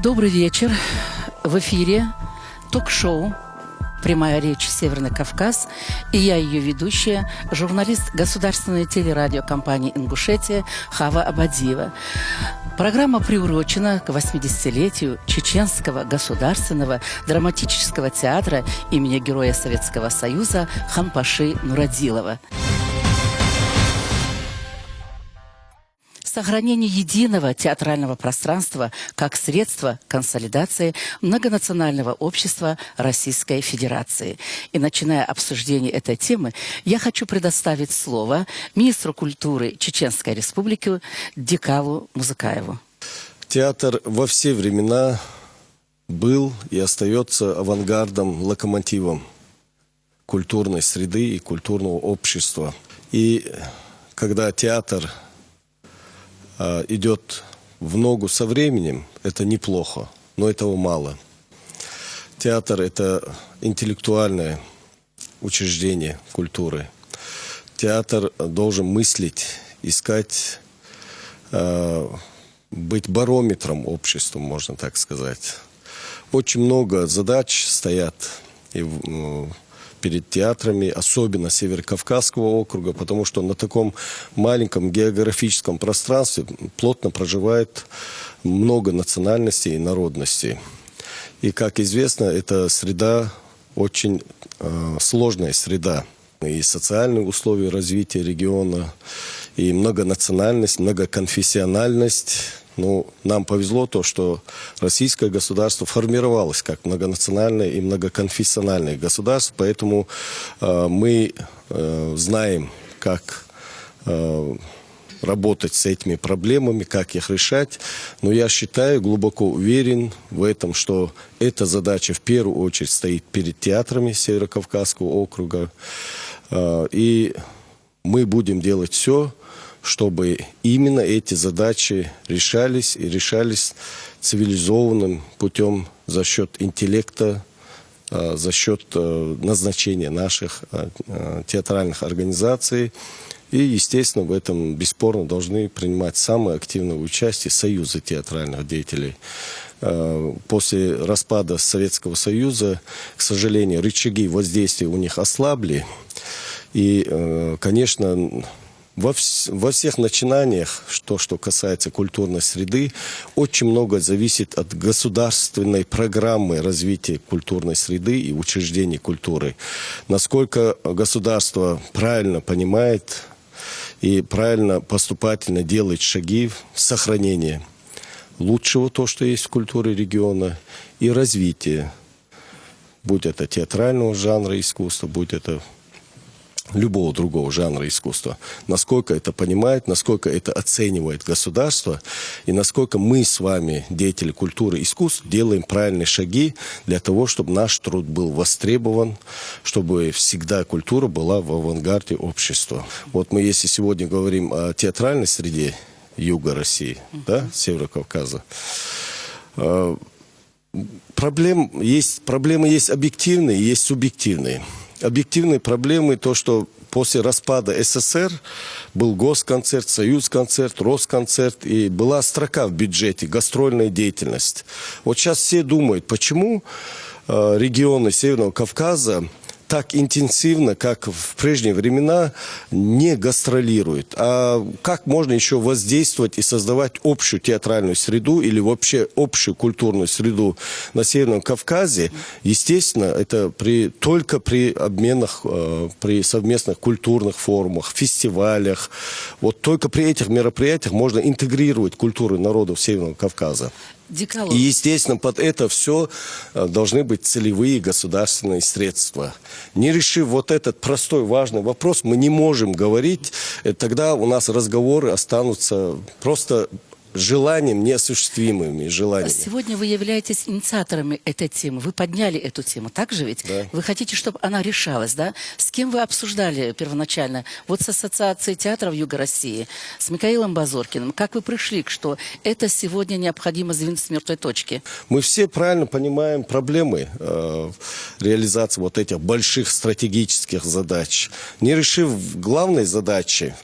Добрый вечер. В эфире ток-шоу «Прямая речь. Северный Кавказ». И я, ее ведущая, журналист государственной телерадиокомпании «Ингушетия» Хава Абадиева. Программа приурочена к 80-летию Чеченского государственного драматического театра имени Героя Советского Союза Ханпаши Нурадилова. Сохранение единого театрального пространства как средство консолидации многонационального общества Российской Федерации. И начиная обсуждение этой темы, я хочу предоставить слово министру культуры Чеченской Республики Дикалу Музыкаеву. Театр во все времена был и остается авангардом, локомотивом культурной среды и культурного общества. И когда театр идет в ногу со временем, это неплохо, но этого мало. Театр – это интеллектуальное учреждение культуры. Театр должен мыслить, искать, быть барометром общества, можно так сказать. Очень много задач стоят перед театрами, особенно Северокавказского округа, потому что на таком маленьком географическом пространстве плотно проживает много национальностей и народностей. И, как известно, эта среда очень сложная среда. И социальные условия развития региона, и многонациональность, многоконфессиональность. Ну, нам повезло то, что российское государство формировалось как многонациональное и многоконфессиональное государство, поэтому мы знаем, как работать с этими проблемами, как их решать. Но я считаю, глубоко уверен в этом, что эта задача в первую очередь стоит перед театрами Северокавказского округа. И мы будем делать все, чтобы именно эти задачи решались и решались цивилизованным путем за счет интеллекта, за счет назначения наших театральных организаций. И, естественно, в этом бесспорно должны принимать самое активное участие союзы театральных деятелей. После распада Советского Союза, к сожалению, рычаги воздействия у них ослабли. И, конечно, во всех начинаниях, что касается культурной среды, очень много зависит от государственной программы развития культурной среды и учреждений культуры. Насколько государство правильно понимает и правильно поступательно делает шаги в сохранение лучшего, то, что есть в культуре региона, и развитие, будь это театрального жанра искусства, будь это любого другого жанра искусства. Насколько это понимает, насколько это оценивает государство, и насколько мы с вами, деятели культуры и искусств, делаем правильные шаги для того, чтобы наш труд был востребован, чтобы всегда культура была в авангарде общества. Вот мы, если сегодня говорим о театральной среде юга России, да, Севера Кавказа, проблемы есть объективные, есть субъективные. Объективные проблемы то, что после распада СССР был Госконцерт, Союзконцерт, Росконцерт, и была строка в бюджете «Гастрольная деятельность». Вот сейчас все думают, почему регионы Северного Кавказа так интенсивно, как в прежние времена, не гастролируют. А как можно еще воздействовать и создавать общую театральную среду или вообще общую культурную среду на Северном Кавказе? Естественно, это только при обменах, при совместных культурных форумах, фестивалях. Вот только при этих мероприятиях можно интегрировать культуры народов Северного Кавказа. Дикалу. И, естественно, под это все должны быть целевые государственные средства. Не решив вот этот простой, важный вопрос, мы не можем говорить, тогда у нас разговоры останутся просто желанием, неосуществимыми желаниями. Сегодня вы являетесь инициаторами этой темы. Вы подняли эту тему, так же ведь? Да. Вы хотите, чтобы она решалась, да? С кем вы обсуждали первоначально? Вот с Ассоциацией театров Юга России, с Михаилом Базоркиным. Как вы пришли, что это сегодня необходимо сдвинуть с мертвой точки? Мы все правильно понимаем проблемы реализации вот этих больших стратегических задач. Не решив главной задачи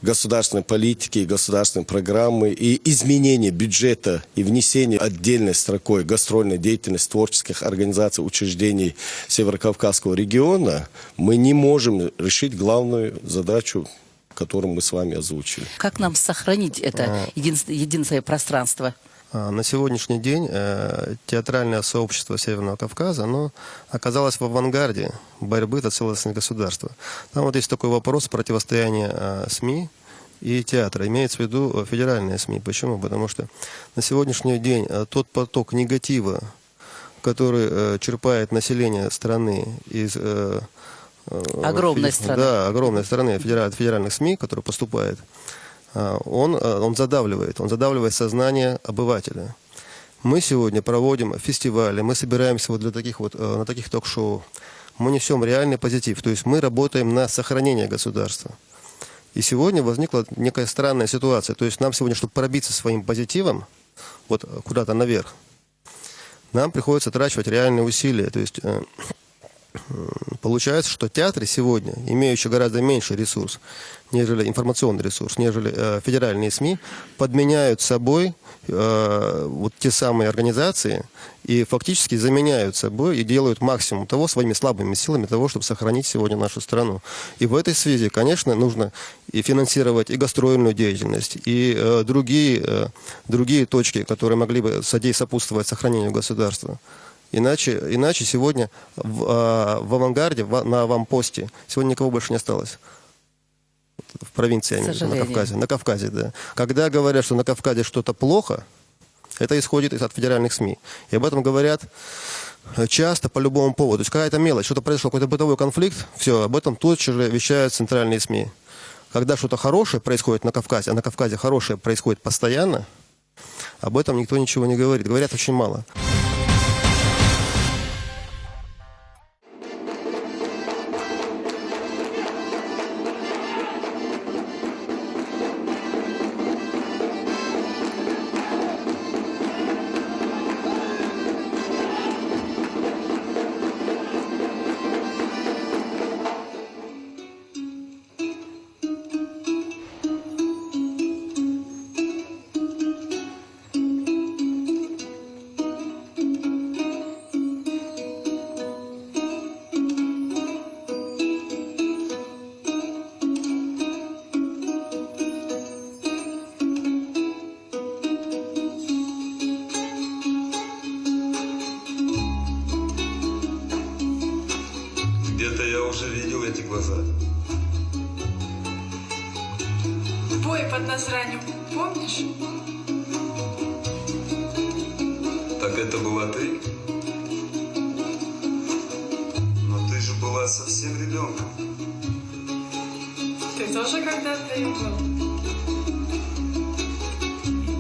государственной политики, государственной программы и изменение бюджета и внесение отдельной строкой гастрольной деятельности творческих организаций, учреждений Северокавказского региона, мы не можем решить главную задачу, которую мы с вами озвучили. Как нам сохранить это единое пространство? На сегодняшний день театральное сообщество Северного Кавказа, оно оказалось в авангарде борьбы за целостность государства. Там вот есть такой вопрос противостояния СМИ и театра. Имеется в виду федеральные СМИ. Почему? Потому что на сегодняшний день тот поток негатива, который черпает население страны из... Огромной страны. Да, огромной страны федеральных СМИ, который поступает, он задавливает сознание обывателя. Мы сегодня проводим фестивали, мы собираемся вот для таких вот, на таких ток-шоу. Мы несем реальный позитив, то есть мы работаем на сохранение государства. И сегодня возникла некая странная ситуация. То есть нам сегодня, чтобы пробиться своим позитивом вот куда-то наверх, нам приходится трачивать реальные усилия. То есть получается, что театры сегодня, имеющие гораздо меньший ресурс, нежели информационный ресурс, нежели федеральные СМИ, подменяют собой вот те самые организации и фактически заменяют собой и делают максимум того своими слабыми силами того, чтобы сохранить сегодня нашу страну. И в этой связи, конечно, нужно и финансировать и гастрольную деятельность, и другие точки, которые могли бы сопутствовать сохранению государства. Иначе сегодня в авангарде, на аванпосте, сегодня никого больше не осталось. В провинции, на Кавказе, да. Когда говорят, что на Кавказе что-то плохо, это исходит от федеральных СМИ. И об этом говорят часто по любому поводу. То есть какая-то мелочь, что-то произошло, какой-то бытовой конфликт, все, об этом тотчас же вещают центральные СМИ. Когда что-то хорошее происходит на Кавказе, а на Кавказе хорошее происходит постоянно, об этом никто ничего не говорит. Говорят очень мало. Где-то я уже видел эти глаза. Бой под Назранью, помнишь? Так это была ты? Но ты же была совсем ребенком. Ты тоже когда-то им был.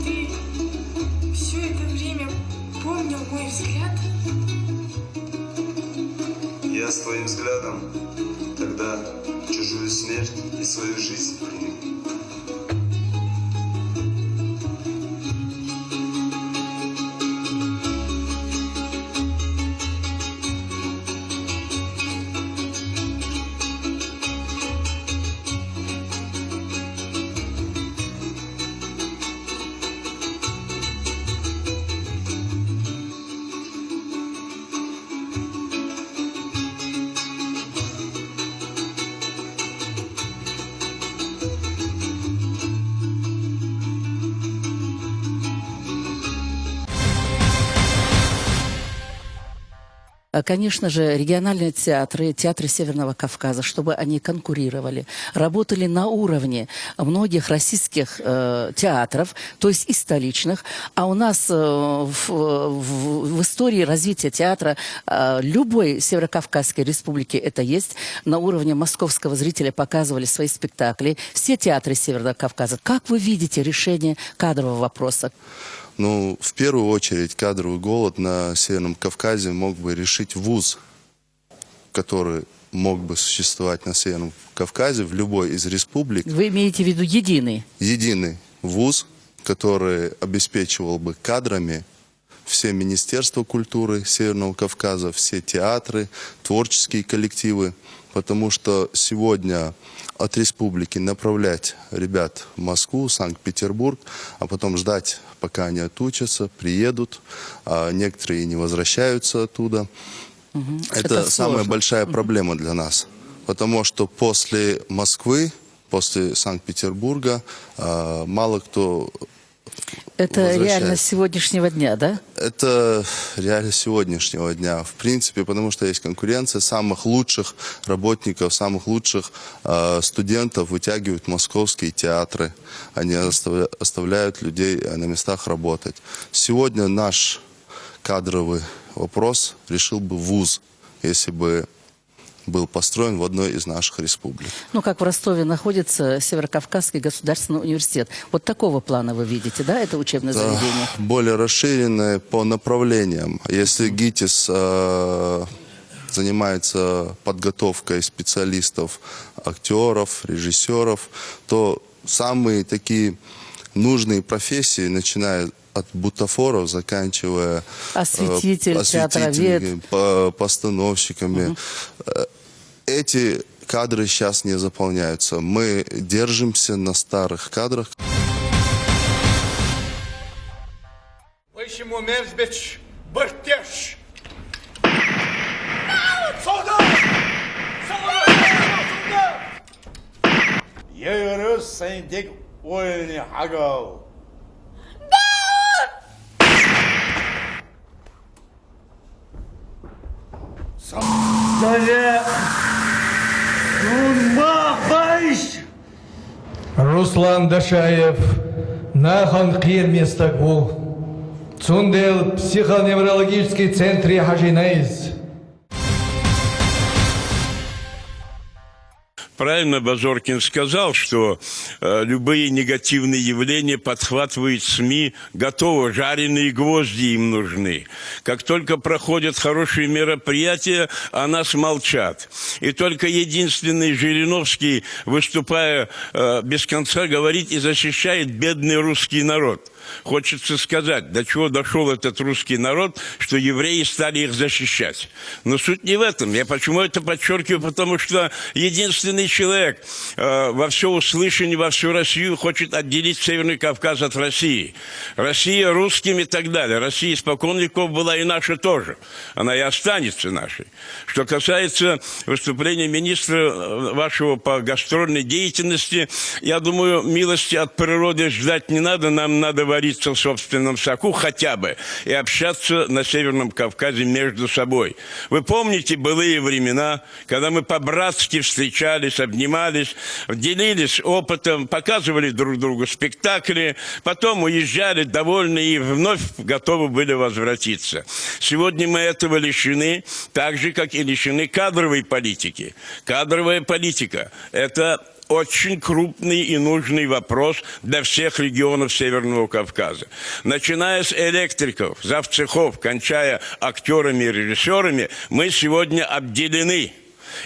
И ты все это время помнил мой взгляд? Я с твоим взглядом тогда чужую смерть и свою жизнь принял. Конечно же, региональные театры, театры Северного Кавказа, чтобы они конкурировали, работали на уровне многих российских театров, то есть и столичных. А у нас в истории развития театра любой Северокавказской республики это есть. На уровне московского зрителя показывали свои спектакли. Все театры Северного Кавказа. Как вы видите решение кадрового вопроса? Ну, в первую очередь, кадровый голод на Северном Кавказе мог бы решить вуз, который мог бы существовать на Северном Кавказе в любой из республик. Вы имеете в виду единый? Единый вуз, который обеспечивал бы кадрами все министерства культуры Северного Кавказа, все театры, творческие коллективы. потому что сегодня от республики направлять ребят в Москву, Санкт-Петербург, а потом ждать, пока они отучатся, приедут, а некоторые не возвращаются оттуда. Это самая сложно. большая проблема для нас, потому что после Москвы, после Санкт-Петербурга мало кто Это возвращается. реальность сегодняшнего дня, да? Это реально сегодняшнего дня, в принципе, потому что есть конкуренция, самых лучших работников, самых лучших студентов вытягивают московские театры, они оставляют людей на местах работать. Сегодня наш кадровый вопрос решил бы вуз, если бы был построен в одной из наших республик. Ну, как в Ростове находится Северокавказский государственный университет. Вот такого плана вы видите, да, это учебное заведение? Более расширенное по направлениям. Если ГИТИС занимается подготовкой специалистов, актеров, режиссеров, то самые такие нужные профессии, начиная от бутафоров, заканчивая Осветитель, театровед. постановщиками. Эти кадры сейчас не заполняются. Мы держимся на старых кадрах. Почему мерзбич бортеш? Солдат! Солдат! Йөрөс сендик ойны хагал. Далее. Руслан Дашаев, Нахан Кирместагу, Цундел, психоневрологический центр Хажинайз. Правильно Базоркин сказал, что любые негативные явления подхватывают СМИ, готово, жареные гвозди им нужны. Как только проходят хорошие мероприятия, о нас молчат. И только единственный Жириновский, выступая без конца, говорит и защищает бедный русский народ. Хочется сказать, до чего дошел этот русский народ, что евреи стали их защищать. Но суть не в этом. Я почему это подчеркиваю? Потому что единственный человек во всеуслышание, во всю Россию хочет отделить Северный Кавказ от России. Россия русским и так далее. Россия испокон веков была и наша тоже. Она и останется нашей. Что касается выступления министра вашего по гастрольной деятельности, я думаю, милости от природы ждать не надо. Нам надо вариться в собственном соку хотя бы и общаться на Северном Кавказе между собой. Вы помните былые времена, когда мы по-братски встречались, обнимались, делились опытом, показывали друг другу спектакли, потом уезжали довольны и вновь готовы были возвратиться. Сегодня мы этого лишены, так же, как и лишены кадровой политики. Кадровая политика – это очень крупный и нужный вопрос для всех регионов Северного Кавказа. Начиная с электриков, завцехов, кончая актерами и режиссерами, мы сегодня обделены.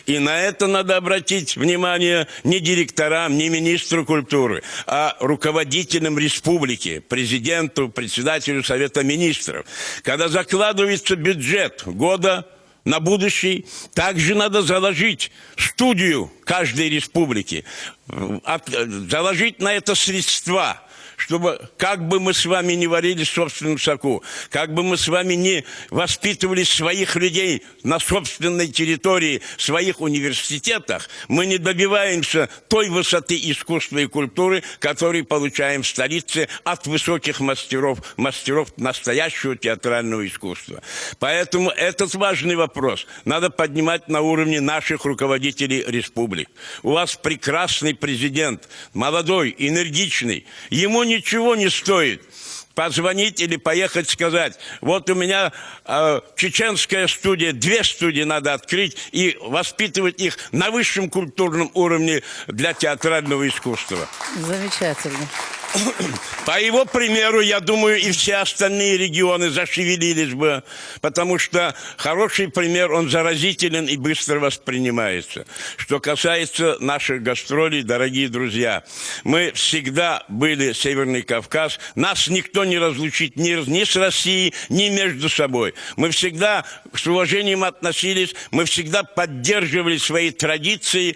И на это надо обратить внимание не директорам, не министру культуры, а руководителям республики, президенту, председателю Совета министров. Когда закладывается бюджет года на будущий, также надо заложить студию каждой республики, заложить на это средства, чтобы как бы мы с вами не варили в собственном соку, как бы мы с вами не воспитывали своих людей на собственной территории, в своих университетах, мы не добиваемся той высоты искусства и культуры, которую получаем в столице от высоких мастеров настоящего театрального искусства. Поэтому этот важный вопрос надо поднимать на уровне наших руководителей республик. У вас прекрасный президент, молодой, энергичный, ему ничего не стоит позвонить или поехать сказать: вот у меня чеченская студия, 2 студии надо открыть и воспитывать их на высшем культурном уровне для театрального искусства. Замечательно. По его примеру, я думаю, и все остальные регионы зашевелились бы, потому что хороший пример, он заразителен и быстро воспринимается. Что касается наших гастролей, дорогие друзья, мы всегда были Северный Кавказ, нас никто не разлучит ни с Россией, ни между собой. Мы всегда с уважением относились, мы всегда поддерживали свои традиции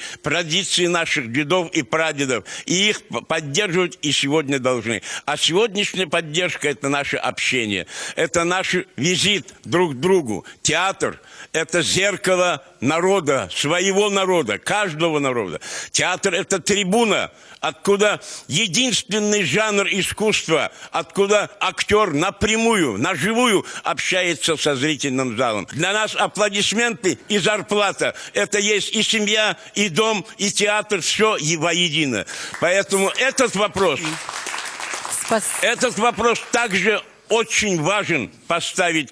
наших дедов и прадедов, и их поддерживать и сегодня должны. А сегодняшняя поддержка – это наше общение, это наш визит друг к другу. Театр – это зеркало народа, своего народа, каждого народа. Театр – это трибуна, откуда единственный жанр искусства, откуда актер напрямую, наживую общается со зрительным залом. Для нас аплодисменты и зарплата – это есть и семья, и дом, и театр, все воедино. Поэтому этот вопрос также очень важен поставить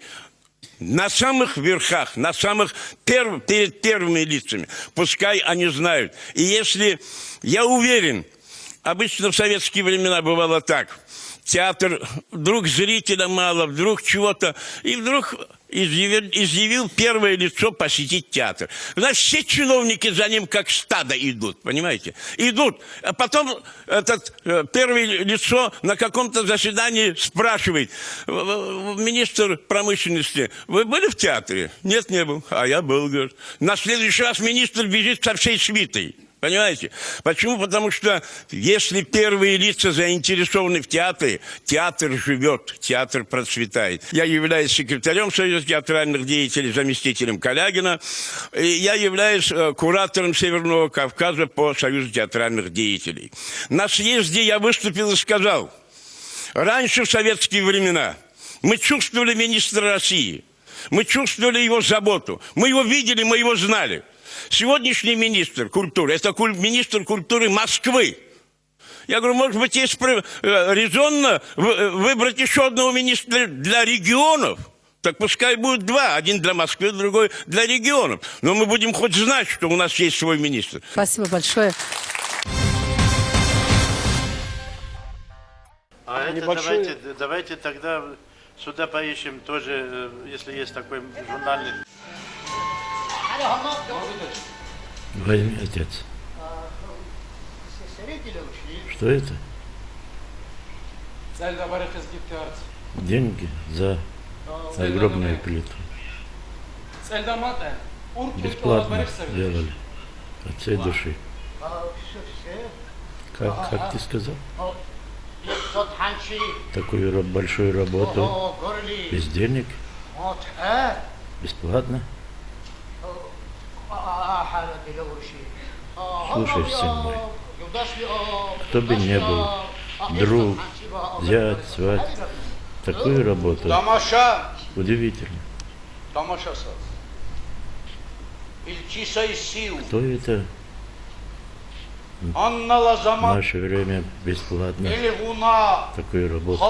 на самых верхах, перед первыми лицами. Пускай они знают. И если, я уверен, обычно в советские времена бывало так. Театр, вдруг зрителя мало, вдруг чего-то, и вдруг изъявил первое лицо посетить театр. Значит, все чиновники за ним как стадо идут, понимаете? Идут. А потом этот первое лицо на каком-то заседании спрашивает: министр промышленности, вы были в театре? Нет, не был. А я был, говорит. На следующий раз министр бежит со всей свитой. Понимаете? Почему? Потому что если первые лица заинтересованы в театре, театр живет, театр процветает. Я являюсь секретарем Союза театральных деятелей, заместителем Калягина. И я являюсь куратором Северного Кавказа по Союзу театральных деятелей. На съезде я выступил и сказал: раньше, в советские времена, мы чувствовали министра России, мы чувствовали его заботу, мы его видели, мы его знали. Сегодняшний министр культуры – это министр культуры Москвы. Я говорю, может быть, есть резонно выбрать еще одного министра для регионов? Так пускай будет два. Один для Москвы, другой для регионов. Но мы будем хоть знать, что у нас есть свой министр. Спасибо большое. А это давайте тогда сюда поищем тоже, если есть такой журнальный. Возьми, отец. Что это? Деньги за огромную плиту. Бесплатно делали. От всей души. Как ты сказал? Такую большую работу без денег? Бесплатно? Слушай, сын мой, кто бы ни был, друг, зять, сват, такую работу удивительно. Кто это в наше время бесплатно такую работу?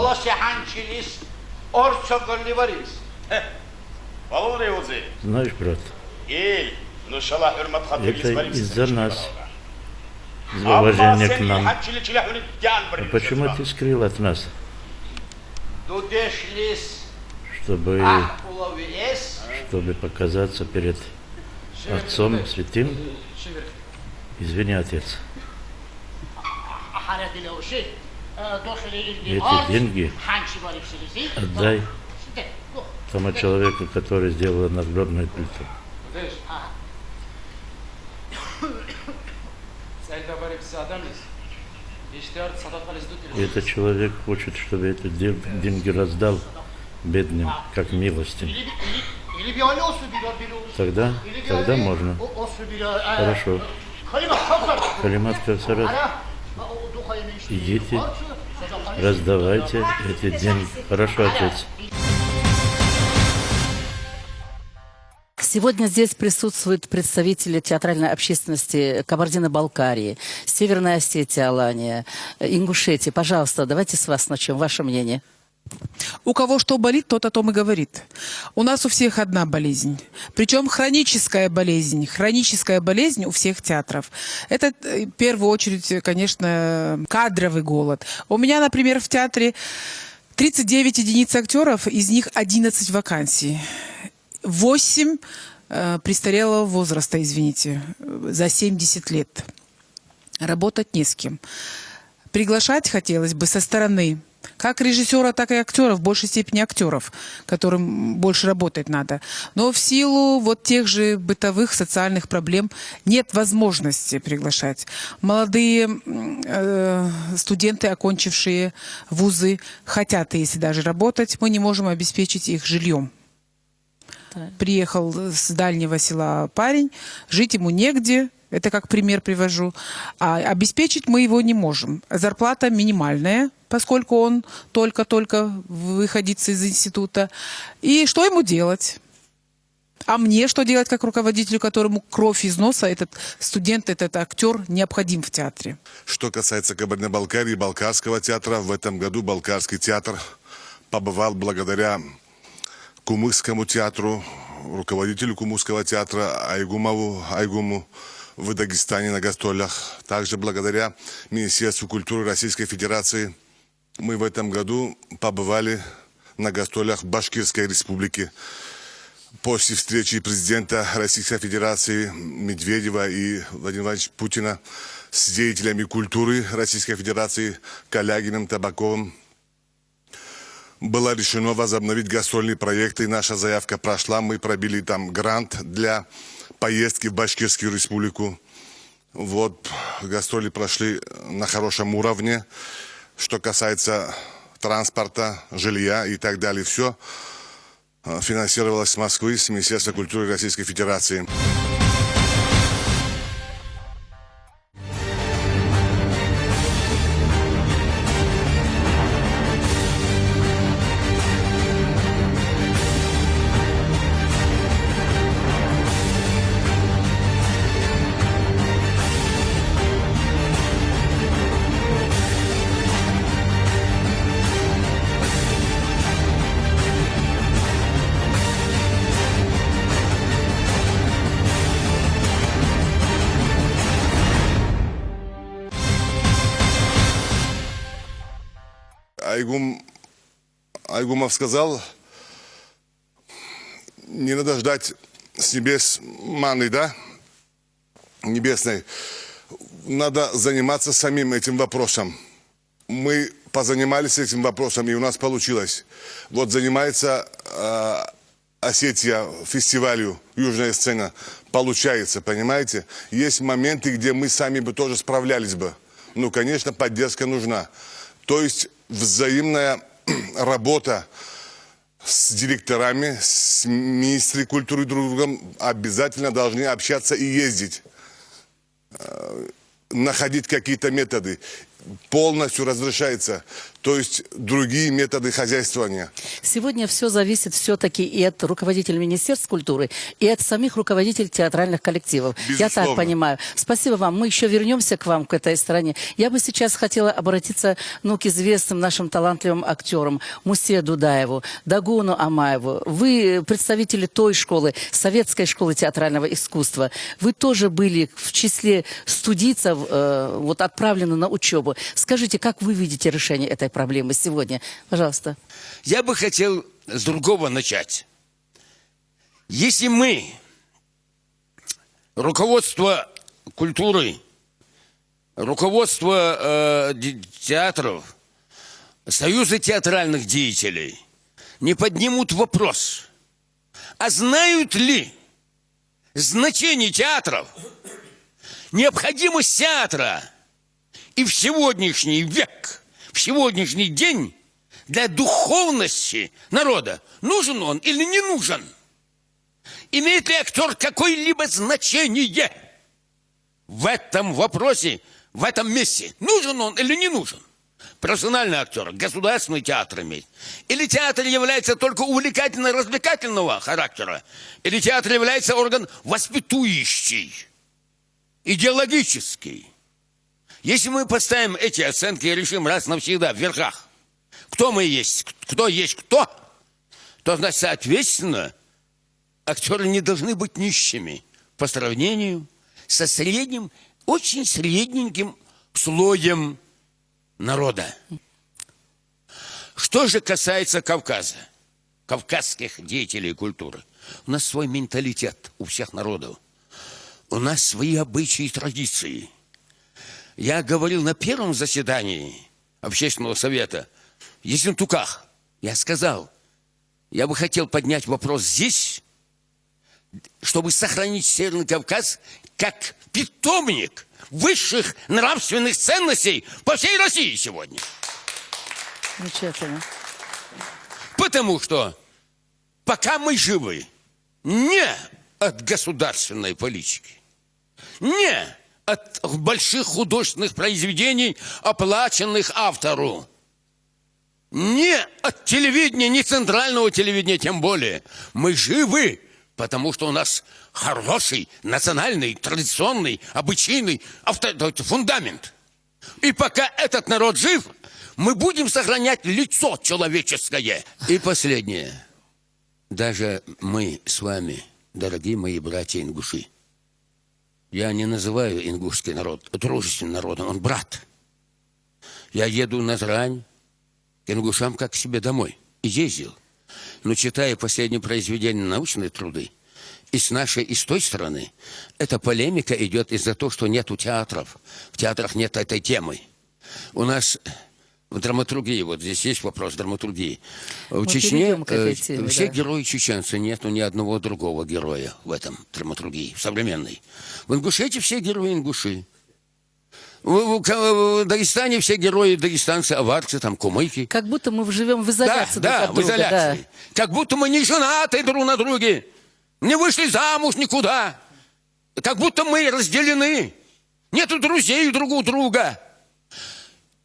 Знаешь, брат, это из-за нас, за уважение к нам. А почему ты скрыл от нас? Чтобы показаться перед Отцом Святым? Извини, Отец. И эти деньги отдай тому человеку, который сделал надгробную плиту. И этот человек хочет, чтобы эти деньги раздал бедным, как милостыню. Тогда можно. Хорошо. Калимат Кавсарат, идите, раздавайте эти деньги. Хорошо, Отец. Сегодня здесь присутствуют представители театральной общественности Кабардино-Балкарии, Северной Осетии, Алания, Ингушетии. Пожалуйста, давайте с вас начнем. Ваше мнение. У кого что болит, тот о том и говорит. У нас у всех одна болезнь. Причем хроническая болезнь у всех театров. Это в первую очередь, конечно, кадровый голод. У меня, например, в театре 39 единиц актеров, из них 11 вакансий. 8 престарелого возраста, извините, за 70 лет. Работать не с кем. Приглашать хотелось бы со стороны как режиссера, так и актеров, в большей степени актеров, которым больше работать надо. Но в силу вот тех же бытовых социальных проблем нет возможности приглашать. Молодые студенты, окончившие вузы, хотят, если даже работать, мы не можем обеспечить их жильем. Приехал с дальнего села парень, жить ему негде, это как пример привожу, а обеспечить мы его не можем. Зарплата минимальная, поскольку он только-только выходит из института. И что ему делать? А мне что делать как руководителю, которому кровь из носа этот студент, этот актер необходим в театре? Что касается Кабардино-Балкарии и Балкарского театра, в этом году Балкарский театр побывал благодаря Кумыкскому театру, руководителю Кумыкского театра Айгуму в Дагестане на гастролях. Также благодаря Министерству культуры Российской Федерации мы в этом году побывали на гастролях в Башкирской республике. После встречи президента Российской Федерации Медведева и Владимира Владимировича Путина с деятелями культуры Российской Федерации Калягиным, Табаковым было решено возобновить гастрольные проекты. И наша заявка прошла. Мы пробили там грант для поездки в Башкирскую республику. Вот, гастроли прошли на хорошем уровне. Что касается транспорта, жилья и так далее, все финансировалось с Москвы, с Министерства культуры Российской Федерации. Айгумов сказал, не надо ждать с небес маны, да, небесной. Надо заниматься самим этим вопросом. Мы позанимались этим вопросом, и у нас получилось. Вот занимается Осетия фестивалю «Южная сцена». Получается, понимаете? Есть моменты, где мы сами бы тоже справлялись бы. Ну, конечно, поддержка нужна. То есть взаимная работа с директорами, с министрами культуры друг другом обязательно должны общаться и ездить, находить какие-то методы. Полностью разрешается, то есть другие методы хозяйствования. Сегодня все зависит все-таки и от руководителей Министерства культуры, и от самих руководителей театральных коллективов. Безусловно. Я так понимаю. Спасибо вам. Мы еще вернемся к вам, к этой стране. Я бы сейчас хотела обратиться к известным нашим талантливым актерам. Мусе Дудаеву, Дагуну Амаеву. Вы представители той школы, советской школы театрального искусства. Вы тоже были в числе студийцев, отправлены на учебу. Скажите, как вы видите решение этой проблемы сегодня? Пожалуйста. Я бы хотел с другого начать. Если мы, руководство культуры, руководство театров, союзы театральных деятелей не поднимут вопрос, а знают ли значение театров, необходимость театра и в сегодняшний век, в сегодняшний день для духовности народа, нужен он или не нужен? Имеет ли актер какое-либо значение в этом вопросе, в этом месте? Нужен он или не нужен? Профессиональный актер, государственный театр имеет. Или театр является только увлекательно-развлекательного характера? Или театр является орган воспитующий, идеологический? Если мы поставим эти оценки и решим раз навсегда в верхах, кто мы есть, кто есть кто, то, значит, соответственно, актеры не должны быть нищими по сравнению со средним, очень средненьким слоем народа. Что же касается Кавказа, кавказских деятелей культуры, у нас свой менталитет у всех народов. У нас свои обычаи и традиции. Я говорил на первом заседании Общественного совета в Ессентуках. Я сказал, я бы хотел поднять вопрос здесь, чтобы сохранить Северный Кавказ как питомник высших нравственных ценностей по всей России сегодня. Замечательно. Потому что пока мы живы, не от государственной политики, не от больших художественных произведений, оплаченных автору, не от телевидения, не центрального телевидения, тем более. Мы живы, потому что у нас хороший, национальный, традиционный, обычайный фундамент. И пока этот народ жив, мы будем сохранять лицо человеческое. И последнее. Даже мы с вами, дорогие мои братья-ингуши, я не называю ингушский народ дружественным народом, он брат. Я еду на Назрань к ингушам как к себе домой. И ездил. Но читая последние произведения, научные труды, и с нашей, и с той стороны, эта полемика идет из-за того, что нету театров. В театрах нет этой темы. У нас в драматургии, вот здесь есть вопрос драматургии. В Чечне теме, все да. герои чеченцы, нету ни одного другого героя в этом драматургии, в современной. В Ингушетии все герои ингуши. В Дагестане все герои дагестанцы, аварцы, там, кумыки. Как будто мы живем в изоляции друг от в друга, изоляции. да. Как будто мы не женаты друг на друге, не вышли замуж никуда. Как будто мы разделены. Нету друзей друг у друга.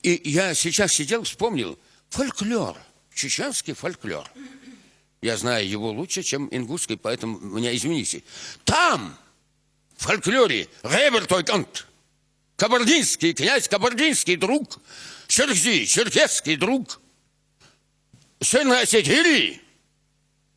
И я сейчас сидел, вспомнил фольклор, чеченский фольклор. Я знаю его лучше, чем ингушский, поэтому меня извините. Там, в фольклоре, Ребертойкант, кабардинский князь, кабардинский друг, черкесский друг, Северной Осетии,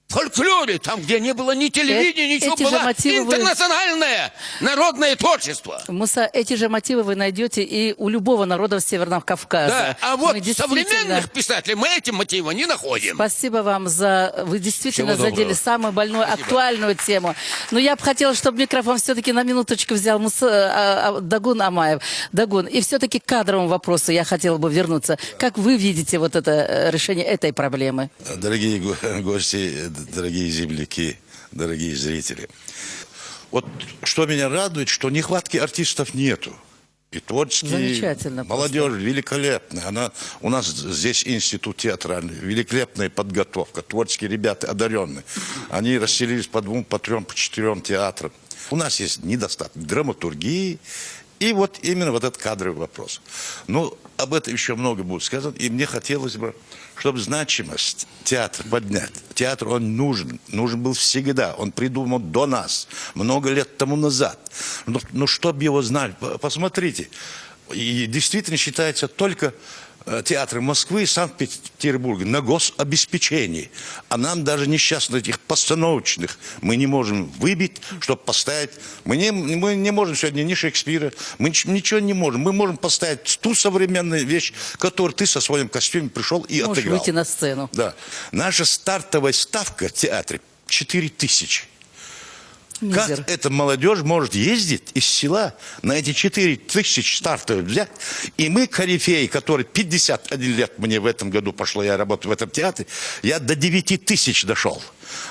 в фольклоре, там, где не было ни телевидения, ничего, было интернациональное народное творчество. Муса, эти же мотивы вы найдете и у любого народа Северного Кавказа. Да, а вот Мы действительно... современных писателей мы эти мотивы не находим. Спасибо вам за... Вы действительно Всего задели доброго. самую больную, актуальную тему. Но я бы хотела, чтобы микрофон все-таки на минуточку взял Дагун Амаев. Дагун, и все-таки к кадровому вопросу я хотела бы вернуться. Как вы видите вот это решение этой проблемы? Дорогие гости, дорогие земляки, дорогие зрители. Вот что меня радует, что нехватки артистов нету. И творческие, молодежь великолепная. У нас здесь институт театральный, великолепная подготовка. Творческие ребята одаренные. Они расселились по 2, по 3, по 4 театрам. У нас есть недостаток драматургии. И вот именно вот этот кадровый вопрос. Ну, об этом еще много будет сказано. И мне хотелось бы, чтобы значимость театра поднять. Театр, он нужен был всегда. Он придуман до нас, много лет тому назад. Но чтобы его знали, посмотрите. И действительно считается только театры Москвы и Санкт-Петербурга на гособеспечении. А нам даже несчастных этих постановочных мы не можем выбить, чтобы поставить. Мы не можем сегодня ни Шекспира, мы ничего не можем. Мы можем поставить ту современную вещь, которую ты со своим костюмом пришел и Можешь отыграл. выйти на сцену. Да. Наша стартовая ставка в театре 4000. Мизер. Как эта молодежь может ездить из села на эти 4000 стартовых взять? И мы, корифеи, которые 51 лет мне в этом году пошло, я работаю в этом театре, я до 9000 дошел.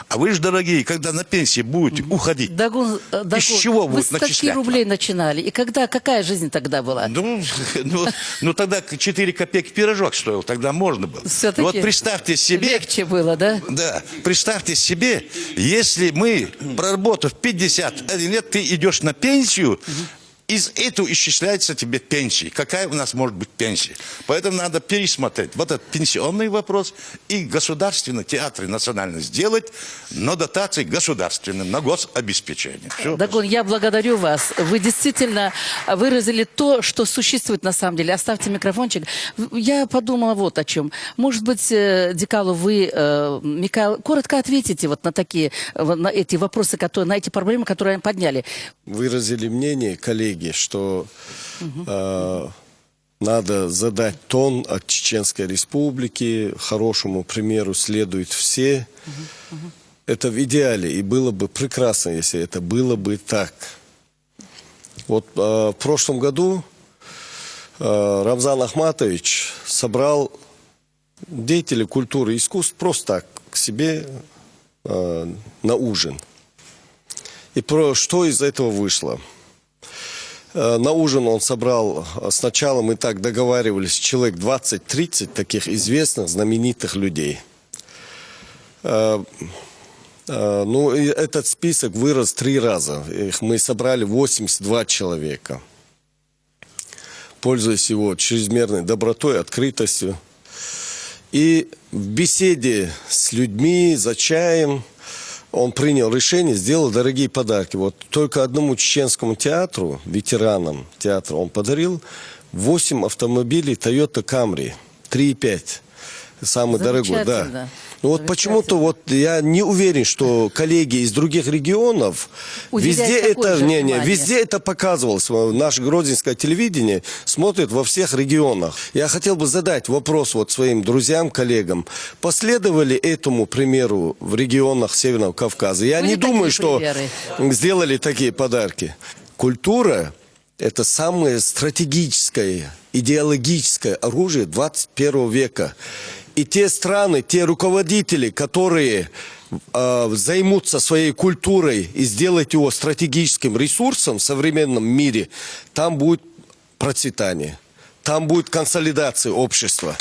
А вы же, дорогие, когда на пенсии будете уходить, Дагун, из чего вы будут с каких начислять? рублей начинали? И какая жизнь тогда была? Ну, тогда 4 копейки пирожок стоил, тогда можно было. Все-таки Вот представьте себе... легче было, да? Да, представьте себе, если мы, проработав 51 лет, ты идешь на пенсию, из этого исчисляется тебе пенсия. Какая у нас может быть пенсия? Поэтому надо пересмотреть вот этот пенсионный вопрос и государственные театры национально сделать, но дотации государственным на гособеспечение. Все. Дагон, я благодарю вас. Вы действительно выразили то, что существует на самом деле. Оставьте микрофончик. Я подумала вот о чем. Может быть, Дикало, вы, Михаил, коротко ответите вот на такие, на эти вопросы, которые, на эти проблемы, которые они подняли. Выразили мнение коллеги, что надо задать тон от Чеченской Республики, хорошему примеру следуют все. Это в идеале, и было бы прекрасно, если это было бы так. Вот в прошлом году Рамзан Ахматович собрал деятелей культуры и искусств просто так к себе на ужин. И что из этого вышло? На ужин он собрал, сначала мы так договаривались, человек 20-30 таких известных, знаменитых людей. Ну, и этот список вырос 3 раза. Мы собрали 82 человека. Пользуясь его чрезмерной добротой, открытостью. И в беседе с людьми, за чаем, он принял решение, сделал дорогие подарки. Вот только одному чеченскому театру, ветеранам театра, он подарил 8 автомобилей Toyota Camry, 3.5. Самый дорогой, да. Ну вот почему-то вот я не уверен, что коллеги из других регионов везде это, везде это показывалось. Наше гродненское телевидение смотрит во всех регионах. Я хотел бы задать вопрос вот своим друзьям, коллегам. Последовали этому примеру в регионах Северного Кавказа? Я не думаю, что сделали такие подарки. Культура – это самое стратегическое, идеологическое оружие 21 века. И те страны, те руководители, которые займутся своей культурой и сделают его стратегическим ресурсом в современном мире, там будет процветание, там будет консолидация общества.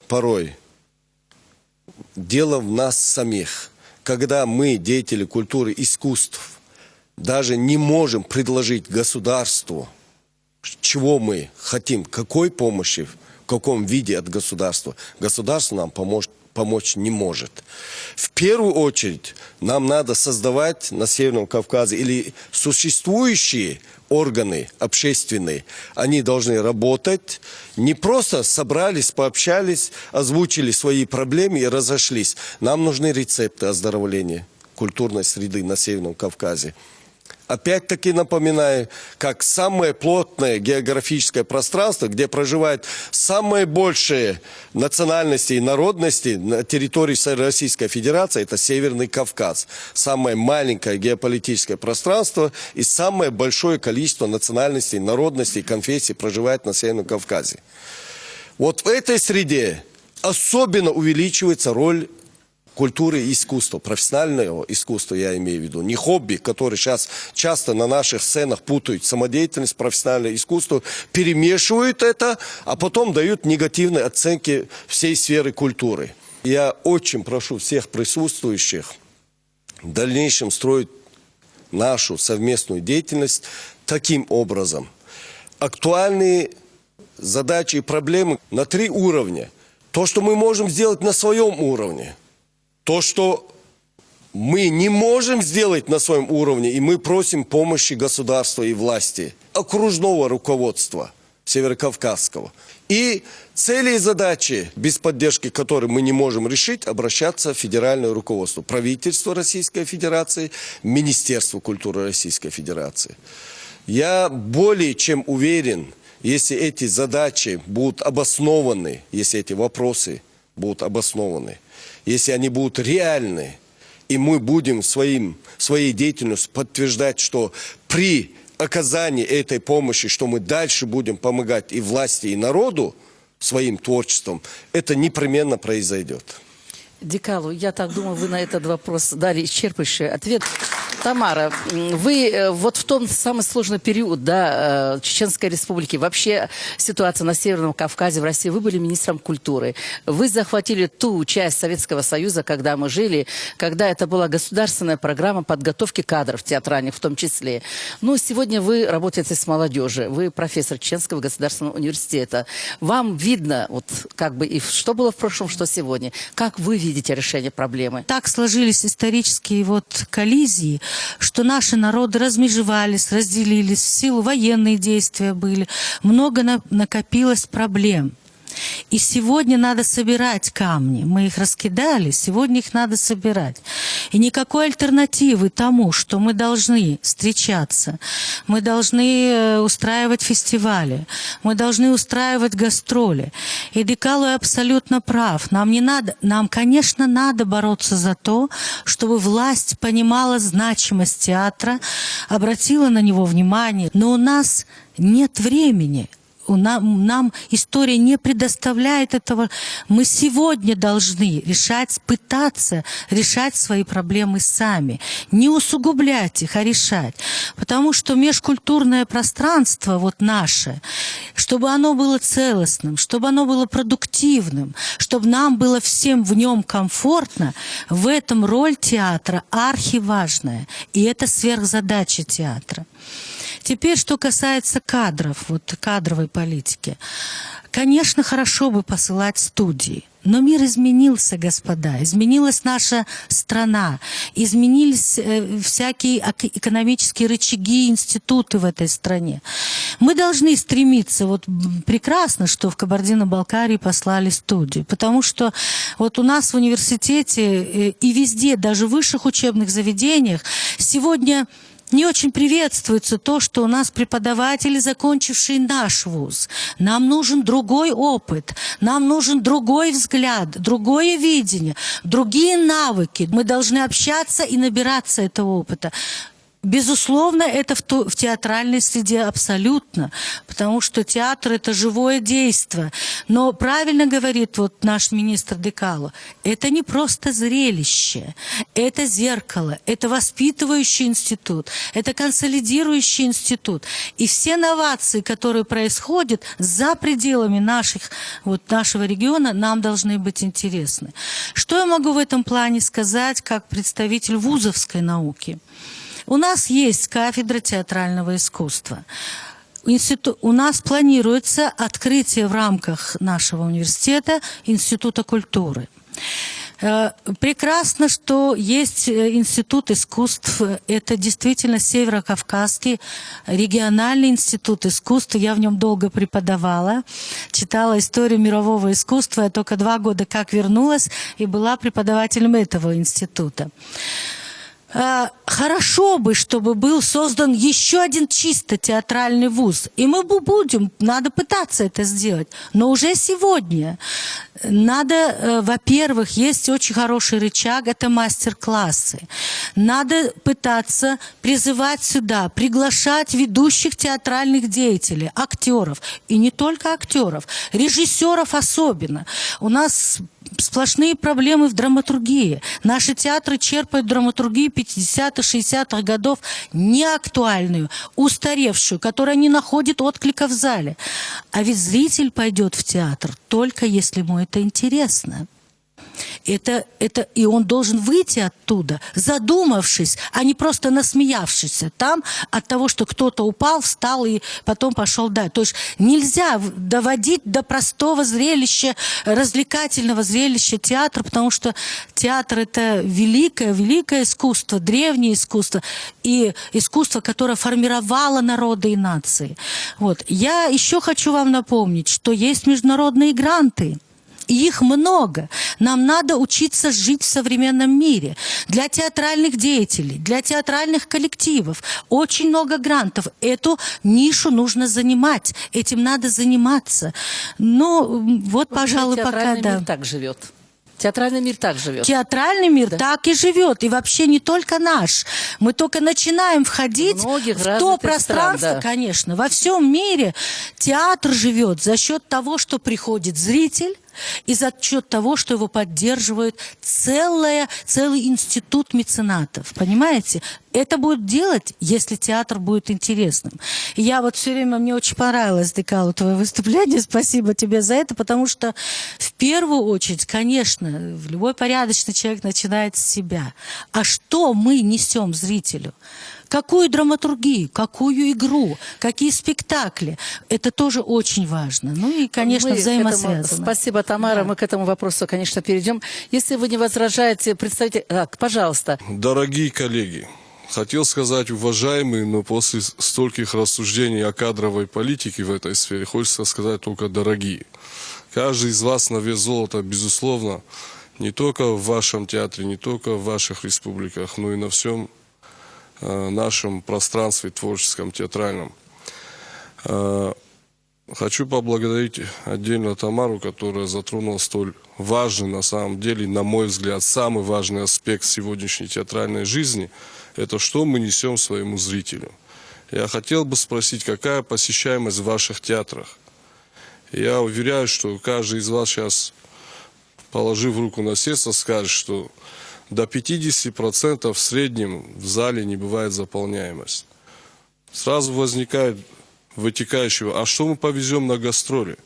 Порой дело в нас самих. Когда мы, деятели культуры, искусств, даже не можем предложить государству, чего мы хотим, какой помощи, в каком виде от государства. Государство нам помочь не может. В первую очередь нам надо создавать на Северном Кавказе или существующие органы общественные. Они должны работать. Не просто собрались, пообщались, озвучили свои проблемы и разошлись. Нам нужны рецепты оздоровления культурной среды на Северном Кавказе. Опять-таки напоминаю, как самое плотное географическое пространство, где проживают самые большие национальности и народности на территории Российской Федерации, это Северный Кавказ. Самое маленькое геополитическое пространство и самое большое количество национальностей, народностей и конфессий проживает на Северном Кавказе. Вот в этой среде особенно увеличивается роль культуры и искусства, профессионального искусства я имею в виду, не хобби, которые сейчас часто на наших сценах путают самодеятельность, профессиональное искусство, перемешивают это, а потом дают негативные оценки всей сферы культуры. Я очень прошу всех присутствующих в дальнейшем строить нашу совместную деятельность таким образом. Актуальные задачи и проблемы на 3 уровня. То, что мы можем сделать на своем уровне. То, что мы не можем сделать на своем уровне, и мы просим помощи государства и власти, окружного руководства Северокавказского. И цели и задачи, без поддержки которых мы не можем решить, обращаться в федеральное руководство, правительство Российской Федерации, Министерство культуры Российской Федерации. Я более чем уверен, если эти задачи будут обоснованы, если эти вопросы будут обоснованы, если они будут реальны, и мы будем своей деятельностью подтверждать, что при оказании этой помощи, что мы дальше будем помогать и власти, и народу своим творчеством, это непременно произойдет. Дикало, я так думаю, вы на этот вопрос дали исчерпывающий ответ. Тамара, вы вот в тот самый сложный период, да, Чеченской Республики, вообще ситуация на Северном Кавказе, в России, вы были министром культуры. Вы захватили ту часть Советского Союза, когда мы жили, когда это была государственная программа подготовки кадров театральных в том числе. Но сегодня вы работаете с молодежью, вы профессор Чеченского государственного университета. Вам видно, вот как бы, и что было в прошлом, что сегодня. Как вы видите решение проблемы? Так сложились исторические вот коллизии, что наши народы размежевались, разделились, в силу военные действия были, много накопилось проблем. И сегодня надо собирать камни. Мы их раскидали, сегодня их надо собирать. И никакой альтернативы тому, что мы должны встречаться, мы должны устраивать фестивали, мы должны устраивать гастроли. И Декало абсолютно прав. Нам, конечно, надо бороться за то, чтобы власть понимала значимость театра, обратила на него внимание. Но у нас нет времени. Нам история не предоставляет этого. Мы сегодня должны пытаться решать свои проблемы сами. Не усугублять их, а решать. Потому что межкультурное пространство вот наше, чтобы оно было целостным, чтобы оно было продуктивным, чтобы нам было всем в нем комфортно, в этом роль театра архиважная. И это сверхзадача театра. Теперь, что касается кадров, вот кадровой политики. Конечно, хорошо бы посылать студии, но мир изменился, господа, изменилась наша страна, изменились всякие экономические рычаги, институты в этой стране. Мы должны стремиться, вот прекрасно, что в Кабардино-Балкарии послали студию, потому что вот у нас в университете и везде, даже в высших учебных заведениях, сегодня не очень приветствуется то, что у нас преподаватели, закончившие наш вуз. Нам нужен другой опыт, нам нужен другой взгляд, другое видение, другие навыки. Мы должны общаться и набираться этого опыта. Безусловно, это в театральной среде абсолютно, потому что театр – это живое действо. Но правильно говорит вот наш министр Декало, это не просто зрелище, это зеркало, это воспитывающий институт, это консолидирующий институт. И все новации, которые происходят за пределами нашего региона, нам должны быть интересны. Что я могу в этом плане сказать как представитель вузовской науки? У нас есть кафедра театрального искусства. У нас планируется открытие в рамках нашего университета Института культуры. Прекрасно, что есть Институт искусств. Это действительно Северо-Кавказский региональный институт искусств. Я в нем долго преподавала, читала историю мирового искусства. Я только 2 года как вернулась и была преподавателем этого института. Хорошо бы, чтобы был создан еще один чисто театральный вуз. И мы надо пытаться это сделать. Но уже сегодня надо, во-первых, есть очень хороший рычаг, это мастер-классы. Надо пытаться призывать сюда, приглашать ведущих театральных деятелей, актеров. И не только актеров, режиссеров особенно. У нас сплошные проблемы в драматургии. Наши театры черпают драматургию 50-х, 60-х годов неактуальную, устаревшую, которая не находит отклика в зале. А ведь зритель пойдет в театр только если ему это интересно. И он должен выйти оттуда, задумавшись, а не просто насмеявшись там от того, что кто-то упал, встал и потом пошел дальше. То есть нельзя доводить до простого зрелища, развлекательного зрелища театра, потому что театр – это великое искусство, древнее искусство и искусство, которое формировало народы и нации. Вот. Я еще хочу вам напомнить, что есть международные гранты. И их много. Нам надо учиться жить в современном мире. Для театральных деятелей, для театральных коллективов очень много грантов. Эту нишу нужно занимать. Этим надо заниматься. Ну, вот, пожалуй, пока да. Мир так живет. Театральный мир так живет. Театральный мир так и живет. И вообще не только наш. Мы только начинаем входить в то пространство, конечно. Во всем мире театр живет за счет того, что приходит зритель, и за счет того, что его поддерживает целый институт меценатов. Понимаете? Это будет делать, если театр будет интересным. И я вот все время, мне очень понравилось, Декала, твое выступление, спасибо тебе за это, потому что в первую очередь, конечно, любой порядочный человек начинает с себя. А что мы несем зрителю? Какую драматургию, какую игру, какие спектакли. Это тоже очень важно. Ну и, конечно, взаимосвязано. Спасибо, Тамара. Да. Мы к этому вопросу, конечно, перейдем. Если вы не возражаете, представитель... Так, пожалуйста. Дорогие коллеги, хотел сказать, уважаемые, но после стольких рассуждений о кадровой политике в этой сфере, хочется сказать только дорогие. Каждый из вас на вес золота, безусловно, не только в вашем театре, не только в ваших республиках, но и на всем нашем пространстве творческом, театральном. Хочу поблагодарить отдельно Тамару, которая затронула столь важный, на самом деле, на мой взгляд, самый важный аспект сегодняшней театральной жизни – это что мы несем своему зрителю. Я хотел бы спросить, какая посещаемость в ваших театрах? Я уверяю, что каждый из вас сейчас, положив руку на сердце, скажет, что до 50% в среднем в зале не бывает заполняемость. Сразу возникает вытекающего, а что мы повезем на гастроли?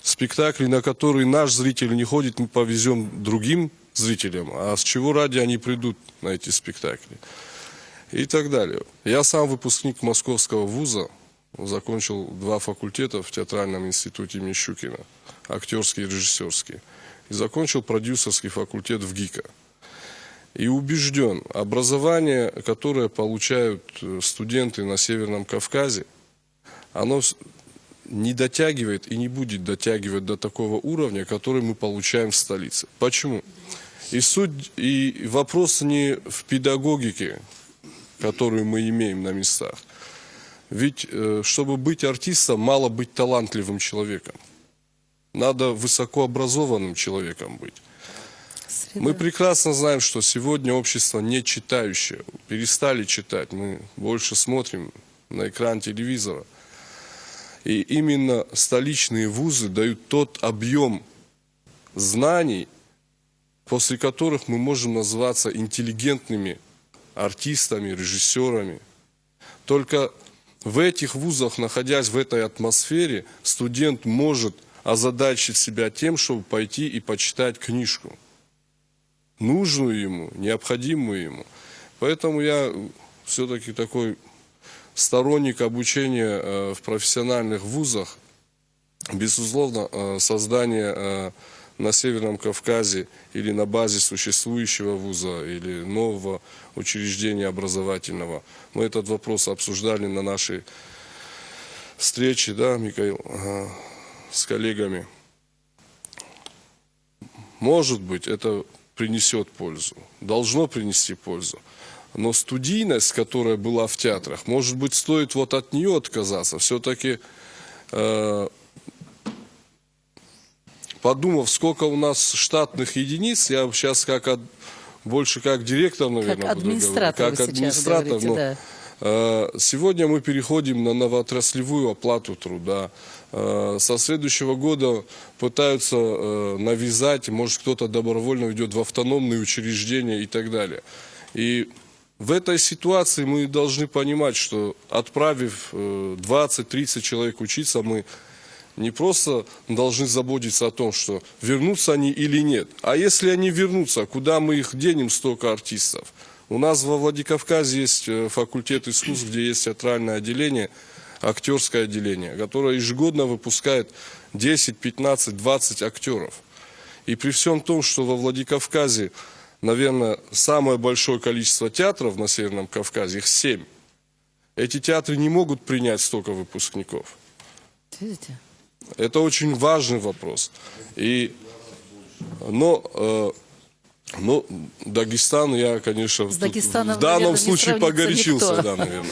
Спектакли, на которые наш зритель не ходит, мы повезем другим зрителям, а с чего ради они придут на эти спектакли? И так далее. Я сам выпускник Московского вуза, закончил 2 факультета в театральном институте имени Щукина, актерский и режиссерский, и закончил продюсерский факультет в ГИКа. И убежден, образование, которое получают студенты на Северном Кавказе, оно не дотягивает и не будет дотягивать до такого уровня, который мы получаем в столице. Почему? И вопрос не в педагогике, которую мы имеем на местах. Ведь, чтобы быть артистом, мало быть талантливым человеком. Надо высокообразованным человеком быть. Мы прекрасно знаем, что сегодня общество не читающее. Перестали читать. Мы больше смотрим на экран телевизора. И именно столичные вузы дают тот объем знаний, после которых мы можем называться интеллигентными артистами, режиссерами. Только в этих вузах, находясь в этой атмосфере, студент может озадачить себя тем, чтобы пойти и почитать книжку. Нужную ему, необходимую ему. Поэтому я все-таки такой сторонник обучения в профессиональных вузах. Безусловно, создание на Северном Кавказе или на базе существующего вуза или нового учреждения образовательного. Мы этот вопрос обсуждали на нашей встрече, да, Михаил, с коллегами. Может быть, это принесет пользу, должно принести пользу. Но студийность, которая была в театрах, может быть, стоит вот от нее отказаться. Все-таки, подумав, сколько у нас штатных единиц, я сейчас больше как директор, наверное, как администратор, буду говорить. Как администратор, говорите, да. Сегодня мы переходим на новоотраслевую оплату труда. Со следующего года пытаются навязать, может, кто-то добровольно уйдет в автономные учреждения и так далее. И в этой ситуации мы должны понимать, что отправив 20-30 человек учиться, мы не просто должны заботиться о том, что вернутся они или нет. А если они вернутся, куда мы их денем, столько артистов? У нас во Владикавказе есть факультет искусств, где есть театральное отделение, актерское отделение, которое ежегодно выпускает 10, 15, 20 актеров. И при всем том, что во Владикавказе, наверное, самое большое количество театров на Северном Кавказе, их 7. Эти театры не могут принять столько выпускников. Видите? Это очень важный вопрос. Но Дагестан, я, конечно, в данном наверное, случае погорячился, да, наверное.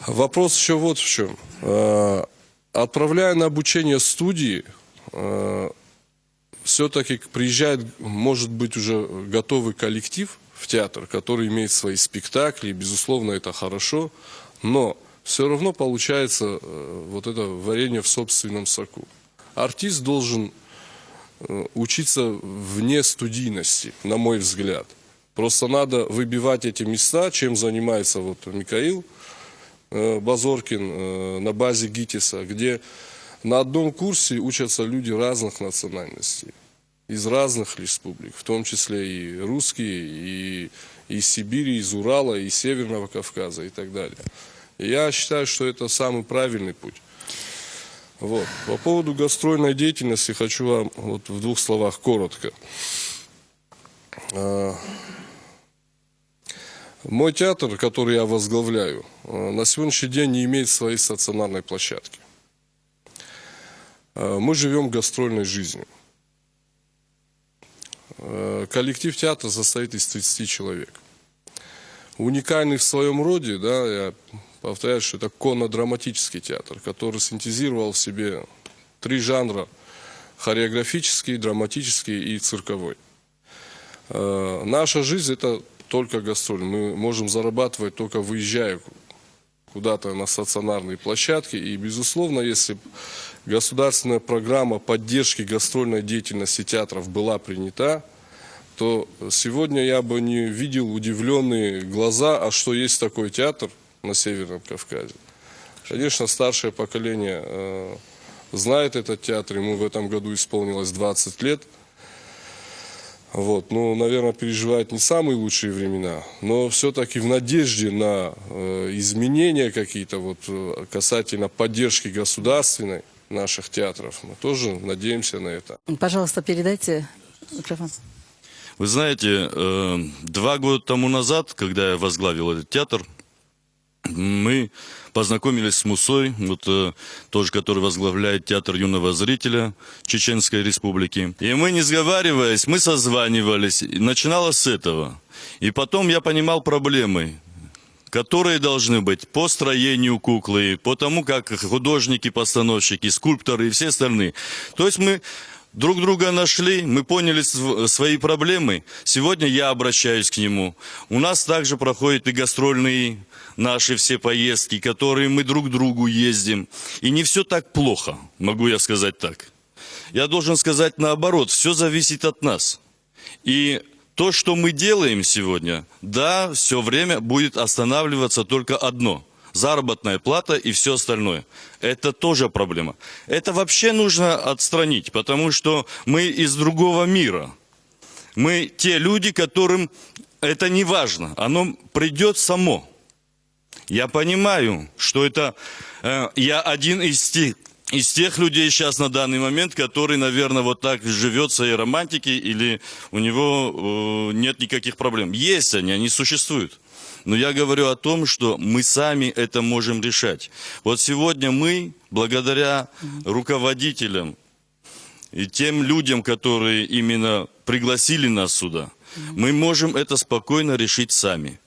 Вопрос еще вот в чем. Отправляя на обучение студии, все-таки приезжает, может быть, уже готовый коллектив в театр, который имеет свои спектакли, безусловно, это хорошо, но все равно получается вот это варенье в собственном соку. Артист должен учиться вне студийности, на мой взгляд. Просто надо выбивать эти места, чем занимается вот Михаил Базоркин на базе ГИТИСа, где на одном курсе учатся люди разных национальностей, из разных республик, в том числе и русские, и из Сибири, из Урала, из Северного Кавказа и так далее. И я считаю, что это самый правильный путь. Вот. По поводу гастрольной деятельности хочу вам вот в 2 словах коротко. Мой театр, который я возглавляю, на сегодняшний день не имеет своей стационарной площадки. Мы живем гастрольной жизнью. Коллектив театра состоит из 30 человек. Уникальный в своем роде, да, я повторяю, что это конно-драматический театр, который синтезировал в себе 3 жанра: хореографический, драматический и цирковой. Наша жизнь – это только гастроль. Мы можем зарабатывать только выезжая куда-то на стационарные площадки. И, безусловно, если государственная программа поддержки гастрольной деятельности театров была принята, то сегодня я бы не видел удивленные глаза, а что есть такой театр на Северном Кавказе. Конечно, старшее поколение знает этот театр, ему в этом году исполнилось 20 лет. Вот, ну, наверное, переживает не самые лучшие времена, но все-таки в надежде на изменения какие-то вот, касательно поддержки государственной наших театров, мы тоже надеемся на это. Пожалуйста, передайте микрофон. Вы знаете, 2 года тому назад, когда я возглавил этот театр, мы познакомились с Мусой, вот, тоже, который возглавляет театр юного зрителя Чеченской Республики. И мы, не сговариваясь, мы созванивались. Начиналось с этого. И потом я понимал проблемы, которые должны быть по строению куклы, по тому, как художники, постановщики, скульпторы и все остальные. То есть мы друг друга нашли, мы поняли свои проблемы. Сегодня я обращаюсь к нему. У нас также проходят и гастрольные наши все поездки, которые мы друг к другу ездим. И не все так плохо, могу я сказать так. Я должен сказать наоборот, все зависит от нас. И то, что мы делаем сегодня, да, все время будет останавливаться только одно – заработная плата и все остальное. Это тоже проблема. Это вообще нужно отстранить, потому что мы из другого мира. Мы те люди, которым это не важно. Оно придет само. Я понимаю, что это... я один из тех людей сейчас на данный момент, который, наверное, вот так живет в своей романтике, или у него нет никаких проблем. Есть они существуют. Но я говорю о том, что мы сами это можем решать. Вот сегодня мы, благодаря руководителям и тем людям, которые именно пригласили нас сюда, мы можем это спокойно решить сами.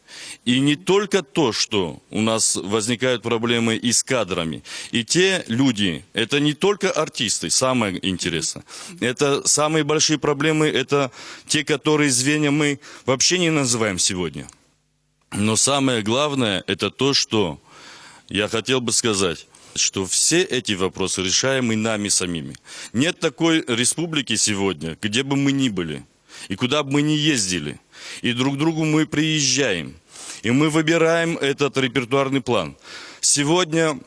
И не только то, что у нас возникают проблемы и с кадрами. И те люди, это не только артисты, самое интересное. Это самые большие проблемы, это те, которые звенья мы вообще не называем сегодня. Но самое главное, это то, что я хотел бы сказать, что все эти вопросы решаемы нами самими. Нет такой республики сегодня, где бы мы ни были, и куда бы мы ни ездили. И друг к другу мы приезжаем, и мы выбираем этот репертуарный план. Сегодня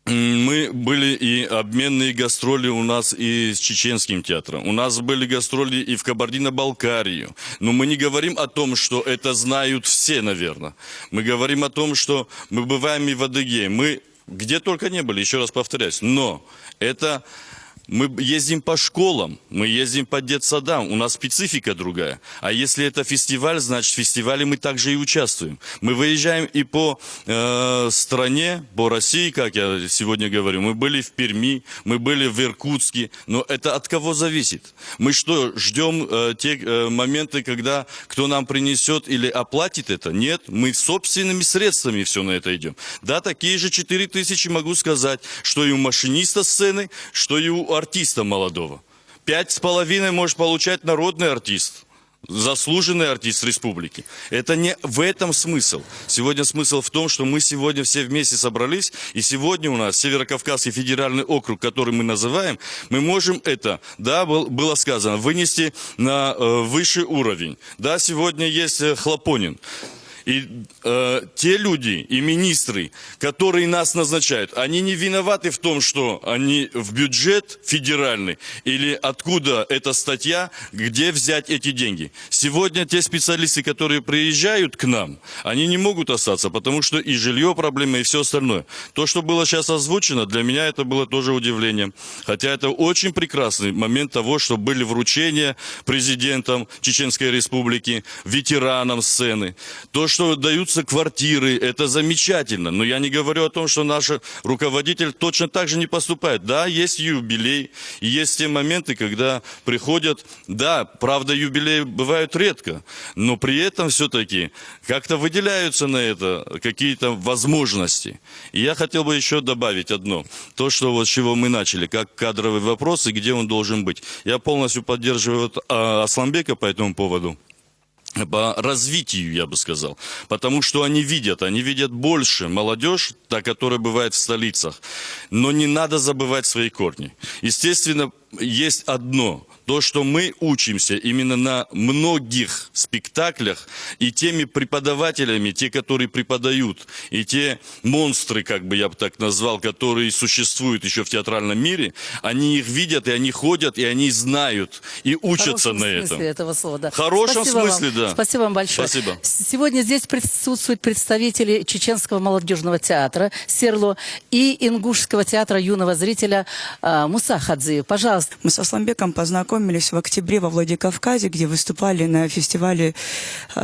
мы были и обменные гастроли у нас и с чеченским театром. У нас были гастроли и в Кабардино-Балкарию. Но мы не говорим о том, что это знают все, наверное. Мы говорим о том, что мы бываем и в Адыгее. Мы где только не были, еще раз повторяюсь. Но это... Мы ездим по школам, мы ездим по детсадам, у нас специфика другая. А если это фестиваль, значит в фестивале мы также и участвуем. Мы выезжаем и по стране, по России, как я сегодня говорю. Мы были в Перми, мы были в Иркутске. Но это от кого зависит? Мы что, ждем те моменты, когда кто нам принесет или оплатит это? Нет, мы собственными средствами все на это идем. Да, такие же 4000 могу сказать, что и у машиниста сцены, что и у артиста молодого. 5,5 может получать народный артист. заслуженный артист республики. Это не в этом смысл. Сегодня смысл в том, что мы сегодня все вместе собрались, и сегодня у нас Северокавказский федеральный округ, который мы называем, мы можем это, да, было сказано, вынести на высший уровень. Да, сегодня есть Хлопонин. И те люди и министры, которые нас назначают, они не виноваты в том, что они в бюджет федеральный или откуда эта статья, где взять эти деньги. Сегодня те специалисты, которые приезжают к нам, они не могут остаться, потому что и жилье проблема, и все остальное. То, что было сейчас озвучено, для меня это было тоже удивлением. Хотя это очень прекрасный момент того, что были вручения президентам Чеченской Республики, ветеранам сцены. То, что даются квартиры, это замечательно. Но я не говорю о том, что наш руководитель точно так же не поступает. Да, есть юбилей, и есть те моменты, когда приходят, да, правда, юбилеи бывают редко, но при этом все-таки как-то выделяются на это какие-то возможности. И я хотел бы еще добавить одно. То, что вот с чего мы начали, как кадровый вопрос и где он должен быть. Я полностью поддерживаю Асланбека по этому поводу. По развитию, я бы сказал. Потому что они видят больше молодежь, та, которая бывает в столицах. Но не надо забывать свои корни. Естественно, есть одно. То, что мы учимся именно на многих спектаклях, и теми преподавателями, те, которые преподают, и те монстры, как бы я бы так назвал, которые существуют еще в театральном мире, они их видят, и они ходят, и они знают, и учатся на этом. В смысле этого слова, да. В хорошем Спасибо смысле, вам. да. Спасибо вам большое. Спасибо. Сегодня здесь присутствуют представители Чеченского молодежного театра «Серло» и Ингушского театра юного зрителя Муса Хадзиев. Пожалуйста. Мы с Асланбеком познакомились в октябре во Владикавказе, где выступали на фестивале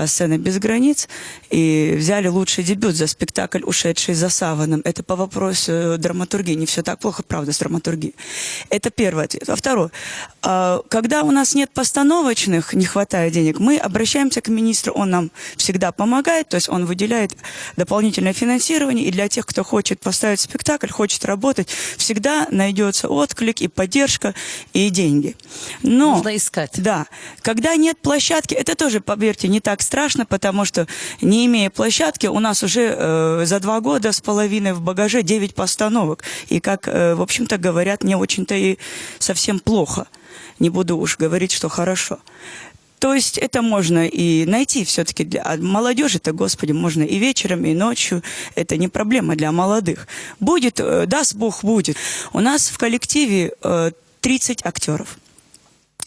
«Сцена без границ» и взяли лучший дебют за спектакль «Ушедший за саваном». Это по вопросу драматургии. Не все так плохо, правда, с драматургией. Это первый ответ. А второй. Когда у нас нет постановочных, не хватает денег, мы обращаемся к министру, он нам всегда помогает, то есть он выделяет дополнительное финансирование, и для тех, кто хочет поставить спектакль, хочет работать, всегда найдется отклик и поддержка, и деньги. Но, нужно искать. Да. Когда нет площадки, это тоже, поверьте, не так страшно, потому что, не имея площадки, у нас уже за 2 года с половиной в багаже 9 постановок. И, как, в общем-то, говорят, не очень-то и совсем плохо. Не буду уж говорить, что хорошо. То есть это можно и найти все-таки для молодежи-то, господи, можно и вечером, и ночью. Это не проблема для молодых. Будет, даст Бог, будет. У нас в коллективе 30 актеров.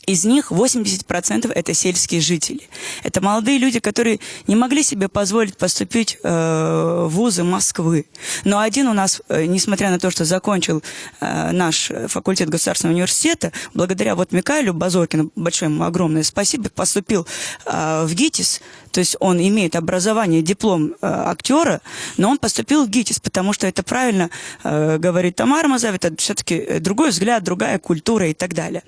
Из них 80% это сельские жители. Это молодые люди, которые не могли себе позволить поступить в вузы Москвы. Но один у нас, несмотря на то, что закончил наш факультет государственного университета, благодаря вот Микаэлю Базоркину, большое ему огромное спасибо, поступил в ГИТИС. То есть он имеет образование, диплом актера, но он поступил в ГИТИС, потому что это правильно говорит Тамара Мазаева, это все-таки другой взгляд, другая культура и так далее.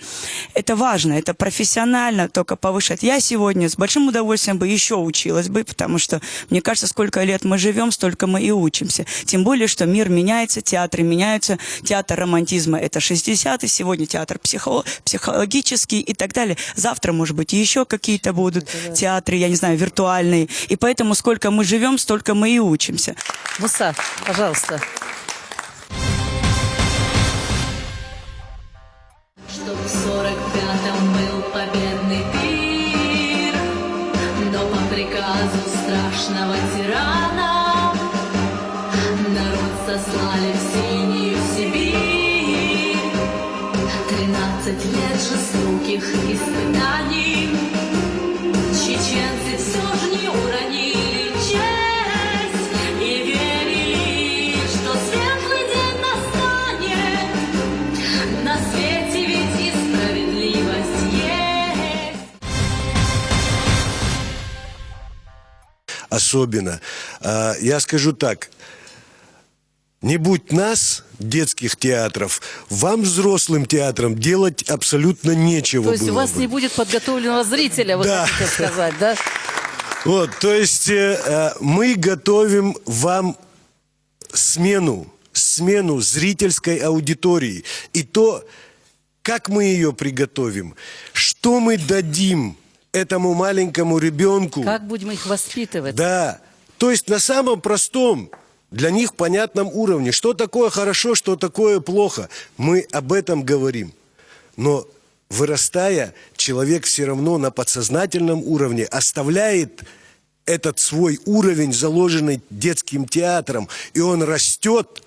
Это важно. Это профессионально только повышать. Я сегодня с большим удовольствием бы еще училась бы, потому что, мне кажется, сколько лет мы живем, столько мы и учимся. Тем более, что мир меняется, театры меняются. Театр романтизма – это 60-й, сегодня театр психологический и так далее. Завтра, может быть, еще какие-то будут театры, я не знаю, виртуальные. И поэтому, сколько мы живем, столько мы и учимся. Муса, пожалуйста. Чтоб в 45-м был победный пир, но по приказу страшного тирана народ сослали в Синюю Сибирь. 13 лет жестоких испытаний чеченцы все же не уронили честь и верили, что светлый день настанет на свете, ведь и справедливость есть. Особенно. Я скажу так. Не будь нас, детских театров, вам, взрослым театрам, делать абсолютно нечего было бы. То есть у вас не будет подготовленного зрителя, вы хотите сказать, да? Вот, то есть мы готовим вам смену зрительской аудитории. И то, как мы ее приготовим, что мы дадим этому маленькому ребенку. Как будем их воспитывать? Да. То есть на самом простом, для них понятном уровне. Что такое хорошо, что такое плохо. Мы об этом говорим. Но вырастая, человек все равно на подсознательном уровне оставляет этот свой уровень, заложенный детским театром, и он растет.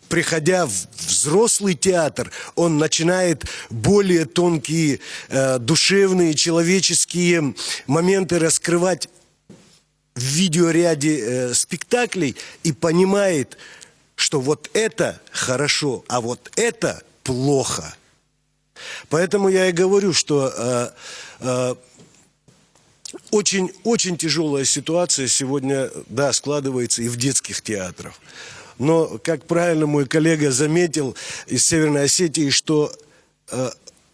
Приходя в взрослый театр, он начинает более тонкие, душевные, человеческие моменты раскрывать в видеоряде спектаклей и понимает, что вот это хорошо, а вот это плохо. Поэтому я и говорю, что очень тяжелая ситуация сегодня, да, складывается и в детских театрах. Но, как правильно мой коллега заметил из Северной Осетии, что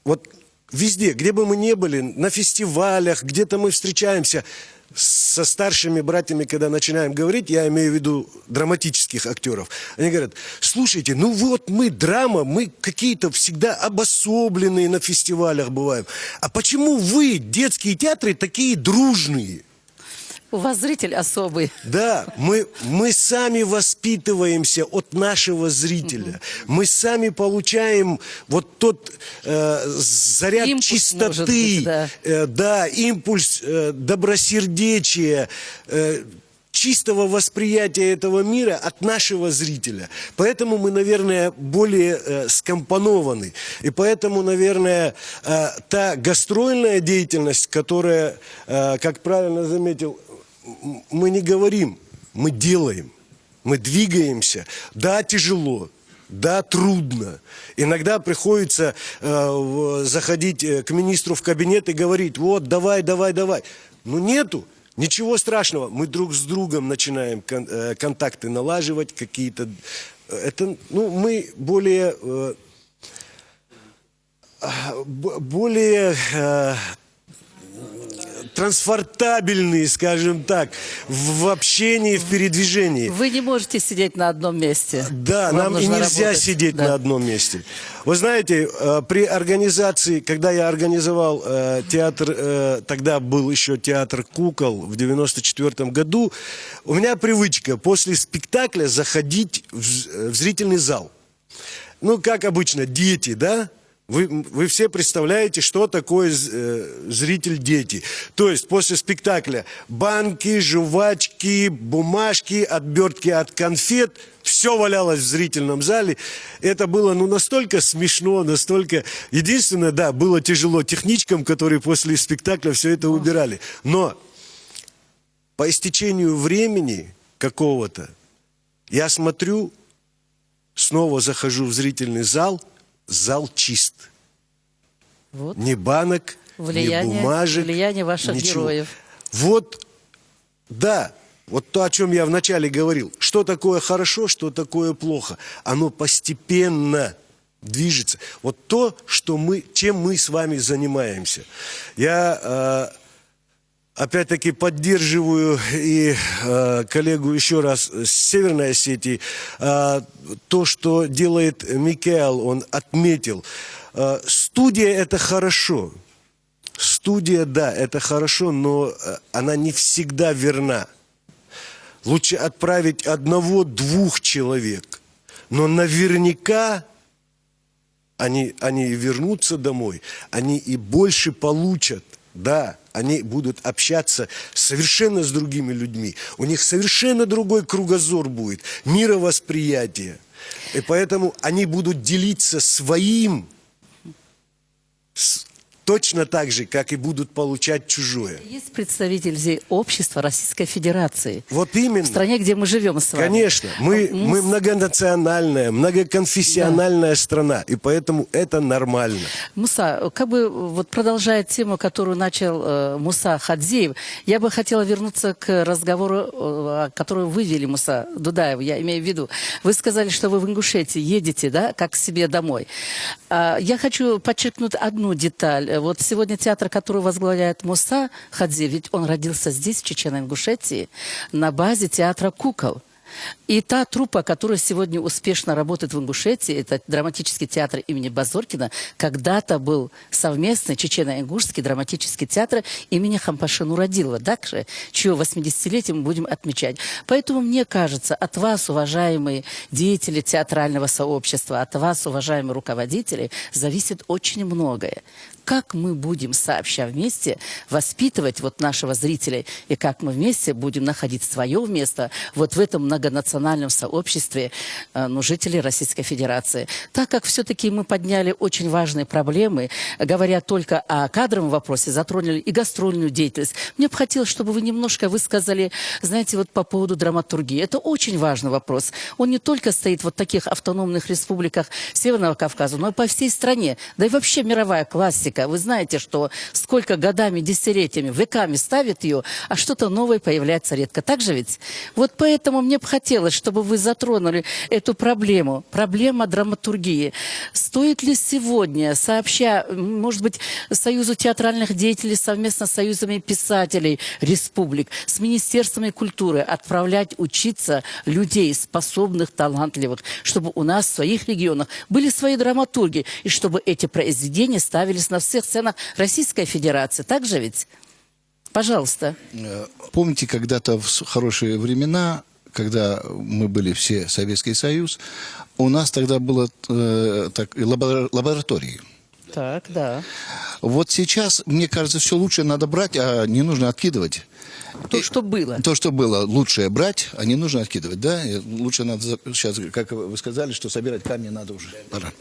вот везде, где бы мы ни были, на фестивалях, где-то мы встречаемся со старшими братьями, когда начинаем говорить, я имею в виду драматических актеров, они говорят: слушайте, ну вот мы драма, мы какие-то всегда обособленные на фестивалях бываем. А почему вы, детские театры, такие дружные? У вас зритель особый. Да, мы сами воспитываемся от нашего зрителя. Мы сами получаем вот тот заряд импульс, чистоты, может быть, да. Да, импульс добросердечия, чистого восприятия этого мира от нашего зрителя. Поэтому мы, наверное, более скомпонованы. И поэтому, наверное, та гастрольная деятельность, которая, как правильно заметил, мы не говорим, мы делаем, мы двигаемся. Да, тяжело, да, трудно. Иногда приходится заходить к министру в кабинет и говорить: вот, давай. Но нету, ничего страшного. Мы друг с другом начинаем контакты налаживать, какие-то... Это, ну, мы более трансфортабельные, скажем так, в общении, в передвижении. Вы не можете сидеть на одном месте. Да, Вам нам и нужно нельзя работать. сидеть Да. на одном месте. Вы знаете, при организации, когда я организовал театр, тогда был еще театр кукол в 94 году, у меня привычка после спектакля заходить в зрительный зал. Ну, как обычно, дети, да? Вы все представляете, что такое зритель-дети. То есть после спектакля банки, жвачки, бумажки, отбертки от конфет, все валялось в зрительном зале. Это было настолько смешно, настолько... Единственное, да, было тяжело техничкам, которые после спектакля все это убирали. Но по истечению времени какого-то я смотрю, снова захожу в зрительный зал, зал чист. Вот. Ни банок, ни бумажек. Влияние ваших ничего. героев. Вот, да, вот то, о чем я вначале говорил. Что такое хорошо, что такое плохо. Оно постепенно движется. Вот то, чем мы с вами занимаемся. Я... Опять-таки поддерживаю и коллегу еще раз с Северной Осетии. То, что делает Микаэл, он отметил. Студия – это хорошо. Студия, да, это хорошо, но она не всегда верна. Лучше отправить 1-2 человек. Но наверняка они вернутся домой, они и больше получат. Да, они будут общаться совершенно с другими людьми. У них совершенно другой кругозор будет, мировосприятие. И поэтому они будут делиться своим точно так же, как и будут получать чужое. Есть представители общества Российской Федерации. Вот именно. В стране, где мы живем с вами. Конечно. Мы многонациональная, многоконфессиональная страна. И поэтому это нормально. Муса, как бы вот продолжая тему, которую начал Муса Хадзиев, я бы хотела вернуться к разговору, который вывели Муса Дудаев, я имею в виду. Вы сказали, что вы в Ингушетии едете, да, как к себе домой. Я хочу подчеркнуть одну деталь. Вот сегодня театр, который возглавляет Муса Хадзиев, ведь он родился здесь, в Чечено-Ингушетии, на базе театра кукол. И та труппа, которая сегодня успешно работает в Ингушетии, это драматический театр имени Базоркина, когда-то был совместный чечено-ингушский драматический театр имени Хампаша Нурадилова, также, чье 80-летие мы будем отмечать. Поэтому мне кажется, от вас, уважаемые деятели театрального сообщества, от вас, уважаемые руководители, зависит очень многое. Как мы будем сообща вместе воспитывать вот нашего зрителя, и как мы вместе будем находить свое место вот в этом многонациональном сообществе жителей Российской Федерации. Так как все-таки мы подняли очень важные проблемы, говоря только о кадровом вопросе, затронули и гастрольную деятельность, мне бы хотелось, чтобы вы немножко высказали, знаете, вот по поводу драматургии. Это очень важный вопрос. Он не только стоит вот в таких автономных республиках Северного Кавказа, но и по всей стране. Да и вообще мировая классика. Вы знаете, что сколько годами, десятилетиями, веками ставят ее, а что-то новое появляется редко. Так же ведь? Вот поэтому мне бы хотелось, чтобы вы затронули эту проблему. Проблема драматургии. Стоит ли сегодня, сообща, может быть, Союзу театральных деятелей совместно с союзами писателей республик, с министерствами культуры отправлять учиться людей, способных, талантливых, чтобы у нас в своих регионах были свои драматурги, и чтобы эти произведения ставились на всех сценах Российской Федерации. Так же ведь? Пожалуйста. Помните, когда-то в хорошие времена, когда мы были все Советский Союз, у нас тогда было лаборатории. Так, да. Вот сейчас, мне кажется, все лучше надо брать, а не нужно откидывать. То, что было. То, что было, лучше брать, а не нужно откидывать, да? И лучше надо сейчас, как вы сказали, что собирать камни надо уже. Пора.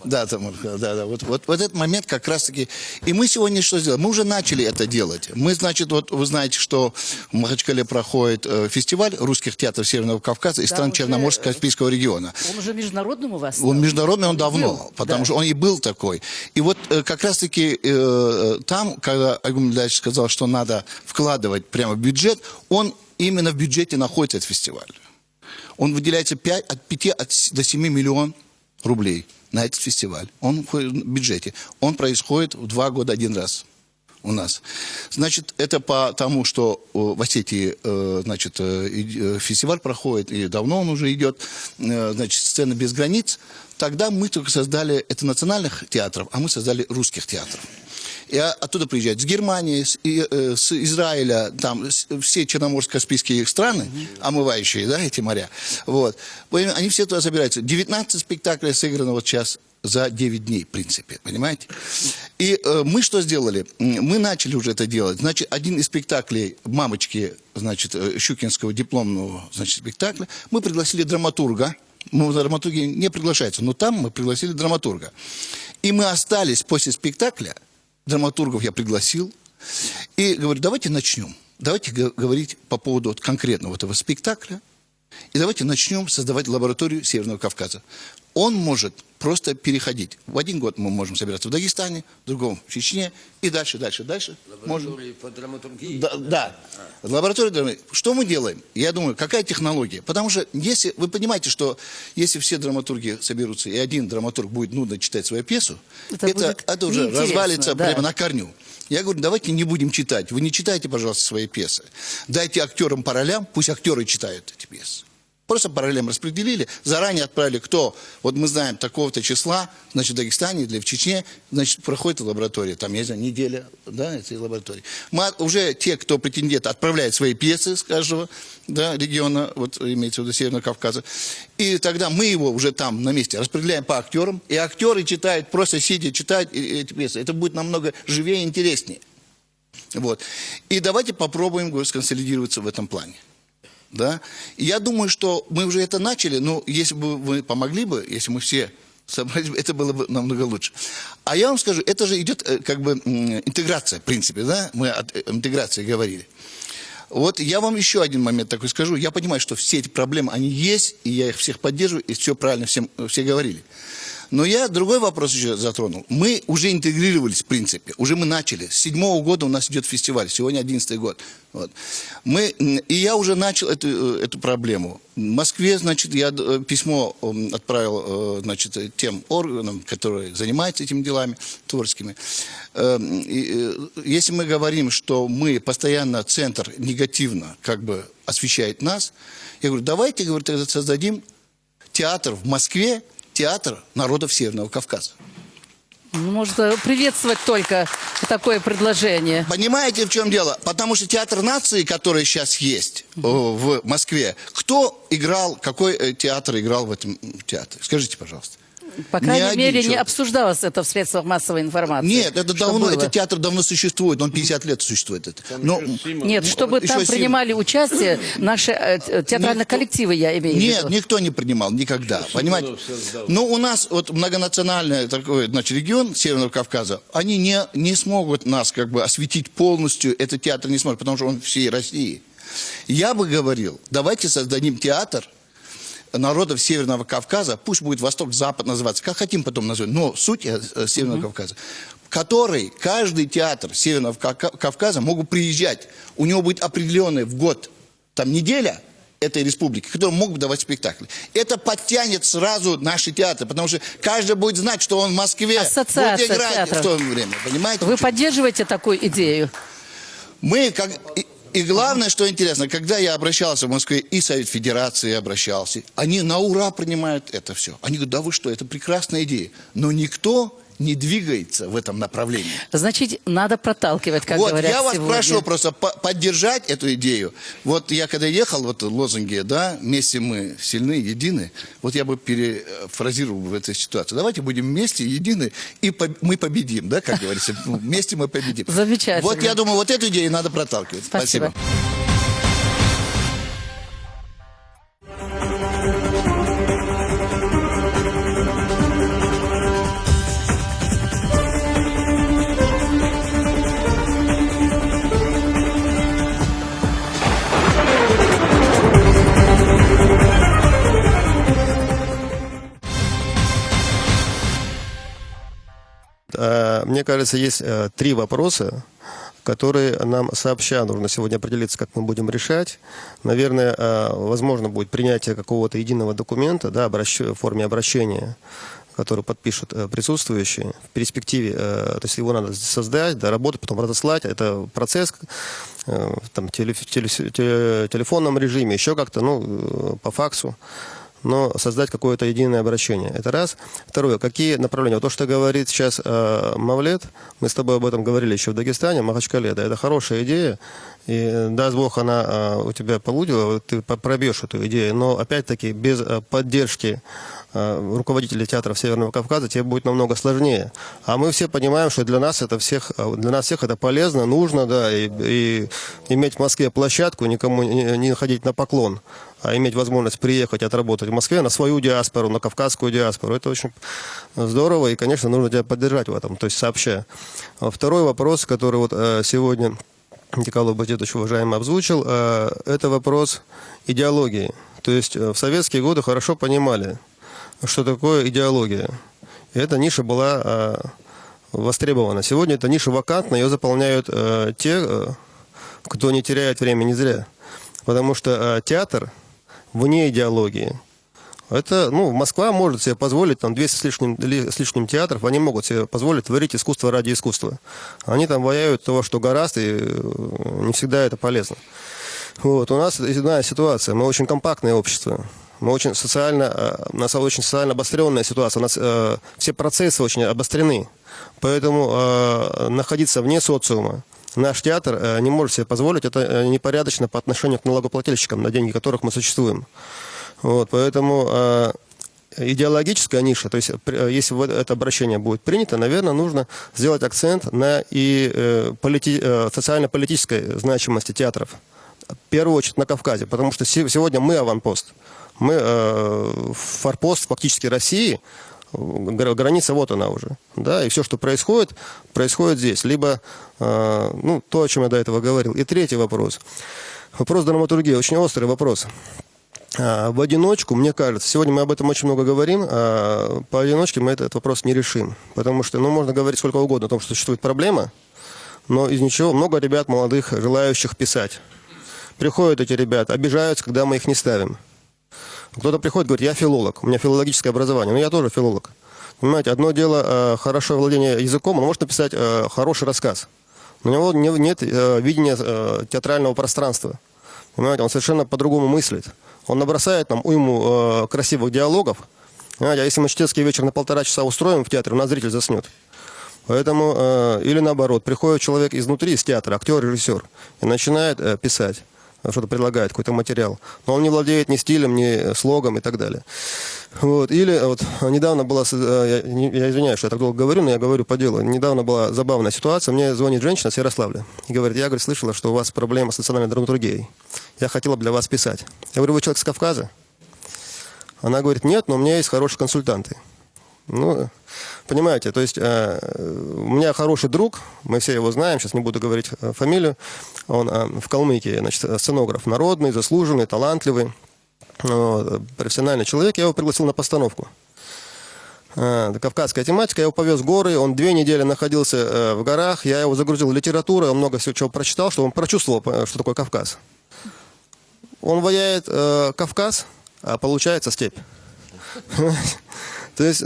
Да, да. Вот этот момент как раз-таки... И мы сегодня что сделали? Мы уже начали это делать. Мы, значит, вот вы знаете, что в Махачкале проходит фестиваль русских театров Северного Кавказа и стран Черноморско-Каспийского региона. Он уже международным у вас стал? Он международный, он давно, потому что он и был такой. И вот как раз-таки там, когда Айгуль Милдаевич сказал, что надо вкладывать прямо в бюджет, он именно в бюджете находится, этот фестиваль. Он выделяется от 5 до 7 миллионов рублей на этот фестиваль. Он входит в бюджете. Он происходит в 2 года один раз у нас. Значит, это потому, что в Осетии, значит, фестиваль проходит, и давно он уже идет, значит, «Сцена без границ». Тогда мы только создали, это национальных театров, а мы создали русских театров. И оттуда приезжают с Германии, с Израиля, там все черноморско-каспийские страны, омывающие, да, эти моря. Вот. Они все туда собираются. 19 спектаклей сыграно вот сейчас за 9 дней, в принципе, понимаете? И мы что сделали? Мы начали уже это делать. Значит, один из спектаклей «Мамочки», значит, Щукинского дипломного, значит, спектакля, мы пригласили драматурга. Ну, драматурги не приглашаются, но там мы пригласили драматурга. И мы остались после спектакля, драматургов я пригласил, и говорю, давайте начнем. Давайте говорить по поводу вот конкретного этого спектакля, и давайте начнем создавать лабораторию Северного Кавказа. Он может просто переходить. В один год мы можем собираться в Дагестане, в другом в Чечне, и дальше. Лаборатории по драматургии? Да. Лаборатория драматургии. Что мы делаем? Я думаю, какая технология? Потому что, если вы понимаете, что если все драматурги соберутся, и один драматург будет нудно читать свою пьесу, это уже развалится прямо на корню. Я говорю, давайте не будем читать. Вы не читайте, пожалуйста, свои пьесы. Дайте актерам по ролям, пусть актеры читают эти пьесы. Просто по ролям распределили, заранее отправили, кто, вот мы знаем, такого-то числа, значит, в Дагестане или в Чечне, значит, проходит лаборатория, там, я знаю, неделя, да, этой лаборатории. Мы уже те, кто претендент, отправляют свои пьесы с каждого, да, региона, вот имеется в виду Северного Кавказа, и тогда мы его уже там на месте распределяем по актерам, и актеры читают, просто сидя, читают эти пьесы. Это будет намного живее и интереснее. Вот. И давайте попробуем сконсолидироваться в этом плане. Да? И я думаю, что мы уже это начали, но если бы вы помогли бы, если мы все собрались бы, это было бы намного лучше. А я вам скажу, это же идет как бы интеграция, в принципе, да? Мы от интеграции говорили. Вот я вам еще один момент такой скажу. Я понимаю, что все эти проблемы, они есть, и я их всех поддерживаю, и все правильно все говорили. Но я другой вопрос еще затронул. Мы уже интегрировались, в принципе. Уже мы начали. С 2007 года у нас идет фестиваль. Сегодня 11-й год. Вот. И я уже начал эту проблему. В Москве, значит, я письмо отправил, значит, тем органам, которые занимаются этими делами творческими. Если мы говорим, что мы постоянно, центр негативно как бы освещает нас, я говорю, давайте, говорю, тогда создадим театр в Москве, театр народов Северного Кавказа. Можно приветствовать только такое предложение. Понимаете, в чем дело? Потому что театр нации, который сейчас есть в Москве, кто играл, какой театр играл в этом театре? Скажите, пожалуйста. По крайней мере, не обсуждалось это в средствах массовой информации. Нет, это давно, этот театр давно существует, он 50 лет существует. Но, нет, чтобы там принимали участие наши театральные коллективы, я имею в виду. Нет, никто не принимал, никогда, понимаете? Но у нас вот многонациональный такой, значит, регион Северного Кавказа, они не смогут нас как бы осветить полностью, этот театр не сможет, потому что он всей России. Я бы говорил, давайте создадим театр народов Северного Кавказа, пусть будет Восток-Запад называться, как хотим потом назвать, но суть Северного Кавказа, который каждый театр Северного Кавказа могут приезжать, у него будет определенная в год там неделя этой республики, которые могут давать спектакли. Это подтянет сразу наши театры, потому что каждый будет знать, что он в Москве будет играть в то время, понимаете? Вы поддерживаете такую идею? Мы как... И главное, что интересно, когда я обращался в Москве, и Совет Федерации обращался, они на ура принимают это все. Они говорят, да вы что, это прекрасная идея. Но никто не двигается в этом направлении. Значит, надо проталкивать, как говорят я вас сегодня. прошу просто поддержать эту идею. Вот я когда ехал, вот лозунги, да, вместе мы сильны, едины, вот я бы перефразировал в этой ситуации. Давайте будем вместе, едины, и мы победим, да, как говорится, вместе мы победим. Замечательно. Вот я думаю, вот эту идею надо проталкивать. Спасибо. Мне кажется, есть три вопроса, которые нам сообща нужно сегодня определиться, как мы будем решать. Наверное, возможно будет принятие какого-то единого документа, да, в форме обращения, который подпишут присутствующие. В перспективе, то есть его надо создать, доработать, потом разослать. Это процесс там, в телефонном режиме, еще как-то, ну, по факсу. Но создать какое-то единое обращение. Это раз. Второе. Какие направления? Вот то, что говорит сейчас Мавлет, мы с тобой об этом говорили еще в Дагестане, Махачкале, да, это хорошая идея. И даст Бог, она у тебя получила, ты пробьешь эту идею. Но, опять-таки, без поддержки руководителей театров Северного Кавказа тебе будет намного сложнее. А мы все понимаем, что для нас всех это полезно, нужно, да, и иметь в Москве площадку, никому не ходить на поклон, а иметь возможность приехать отработать в Москве на свою диаспору, на кавказскую диаспору. Это очень здорово, и, конечно, нужно тебя поддержать в этом, то есть сообща. Второй вопрос, который вот сегодня Николай Базетович, уважаемый, озвучил, это вопрос идеологии. То есть в советские годы хорошо понимали, что такое идеология. И эта ниша была востребована. Сегодня эта ниша вакантна, ее заполняют те, кто не теряет времени зря. Потому что театр вне идеологии. Это, ну, Москва может себе позволить, там 200 с лишним театров, они могут себе позволить творить искусство ради искусства. Они там ваяют того, что гораст, и не всегда это полезно. Вот, у нас иная ситуация, мы очень компактное общество. Мы очень у нас очень социально обостренная ситуация, у нас все процессы очень обострены. Поэтому находиться вне социума наш театр не может себе позволить. Это непорядочно по отношению к налогоплательщикам, на деньги которых мы существуем. Вот, поэтому идеологическая ниша, то есть если это обращение будет принято, наверное, нужно сделать акцент на социально-политической значимости театров. В первую очередь на Кавказе, потому что сегодня мы аванпост. Мы форпост фактически России, граница вот она уже. Да, и все, что происходит здесь. Либо ну, то, о чем я до этого говорил. И третий вопрос. Вопрос драматургии, очень острый вопрос. в одиночку, мне кажется, сегодня мы об этом очень много говорим, поодиночке мы этот вопрос не решим. Потому что, можно говорить сколько угодно о том, что существует проблема, но из ничего много ребят молодых, желающих писать. Приходят эти ребята, обижаются, когда мы их не ставим. Кто-то приходит, говорит, я филолог, у меня филологическое образование, но я тоже филолог. Понимаете, одно дело хорошее владение языком, он может написать хороший рассказ. Но у него нет видения театрального пространства. Понимаете, он совершенно по-другому мыслит. Он набросает нам уйму красивых диалогов. Понимаете, а если мы чтецкий вечер на 1,5 часа устроим в театре, у нас зритель заснет. Поэтому, или наоборот, приходит человек изнутри, из театра, актер, режиссер, и начинает писать. Что-то предлагает, какой-то материал. Но он не владеет ни стилем, ни слогом и так далее. Вот. Или вот недавно была, я извиняюсь, что я так долго говорю, но я говорю по делу. Недавно была забавная ситуация. Мне звонит женщина с Ярославля и говорит, я, говорит, слышала, что у вас проблема с национальной драматургией. Я хотела бы для вас писать. Я говорю, вы человек с Кавказа? Она говорит, нет, но у меня есть хорошие консультанты. Понимаете, то есть у меня хороший друг, мы все его знаем, сейчас не буду говорить фамилию, он в Калмыкии, значит, сценограф народный, заслуженный, талантливый, профессиональный человек, я его пригласил на постановку. Кавказская тематика, я его повез в горы, он 2 недели находился в горах, я его загрузил литературой, он много всего чего прочитал, чтобы он прочувствовал, что такое Кавказ. Он ваяет Кавказ, а получается степь. То есть,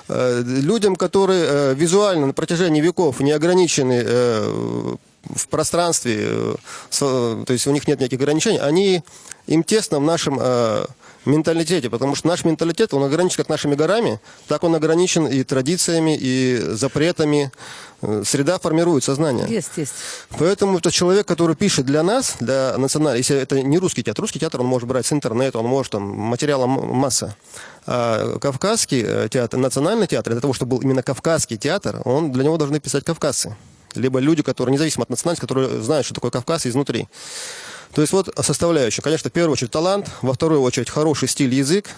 людям, которые визуально на протяжении веков не ограничены в пространстве, то есть у них нет никаких ограничений, им тесно в нашем менталитете, потому что наш менталитет, он ограничен как нашими горами, так он ограничен и традициями, и запретами. Среда формирует сознание. Есть. Поэтому это человек, который пишет для нас, для национального, если это не русский театр он может брать с интернета, он может, там, материала масса. А кавказский театр, национальный театр, для того, чтобы был именно кавказский театр, для него должны писать кавказцы. Либо люди, которые, независимо от национальности, которые знают, что такое Кавказ изнутри. То есть вот составляющая. Конечно, в первую очередь талант, во вторую очередь хороший стиль, язык.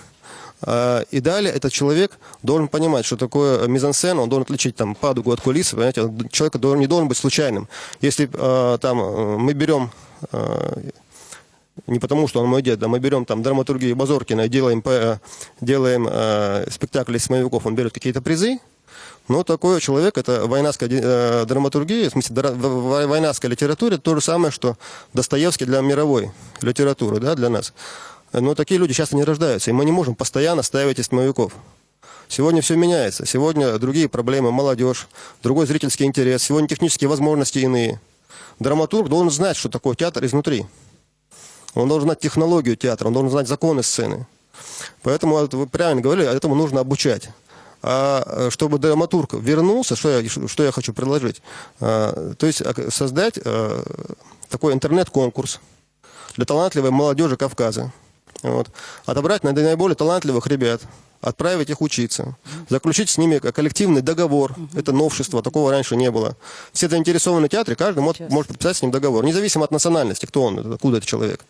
И далее этот человек должен понимать, что такое мизансцена, он должен отличить там падугу от кулисы, понимаете? Человек не должен быть случайным. Если там мы берем, не потому что он мой дед, мы берем там драматургию Базоркина и делаем спектакль из «Смоевиков», он берет какие-то призы, но такой человек, это войнавская драматургия, в смысле войнавская литература, то же самое, что Достоевский для мировой литературы, да, для нас. Но такие люди часто не рождаются, и мы не можем постоянно ставить из «Смоевиков». Сегодня все меняется, сегодня другие проблемы, молодежь, другой зрительский интерес, сегодня технические возможности иные. Драматург должен знать, что такое театр изнутри. Он должен знать технологию театра, он должен знать законы сцены. Поэтому, вы правильно говорили, этому нужно обучать. А чтобы драматург вернулся, что я хочу предложить? То есть создать такой интернет-конкурс для талантливой молодежи Кавказа. Вот. Отобрать наиболее талантливых ребят, отправить их учиться, заключить с ними коллективный договор. Это новшество, такого раньше не было. Все заинтересованные театры, каждый может подписать с ним договор, независимо от национальности, кто он, откуда этот человек.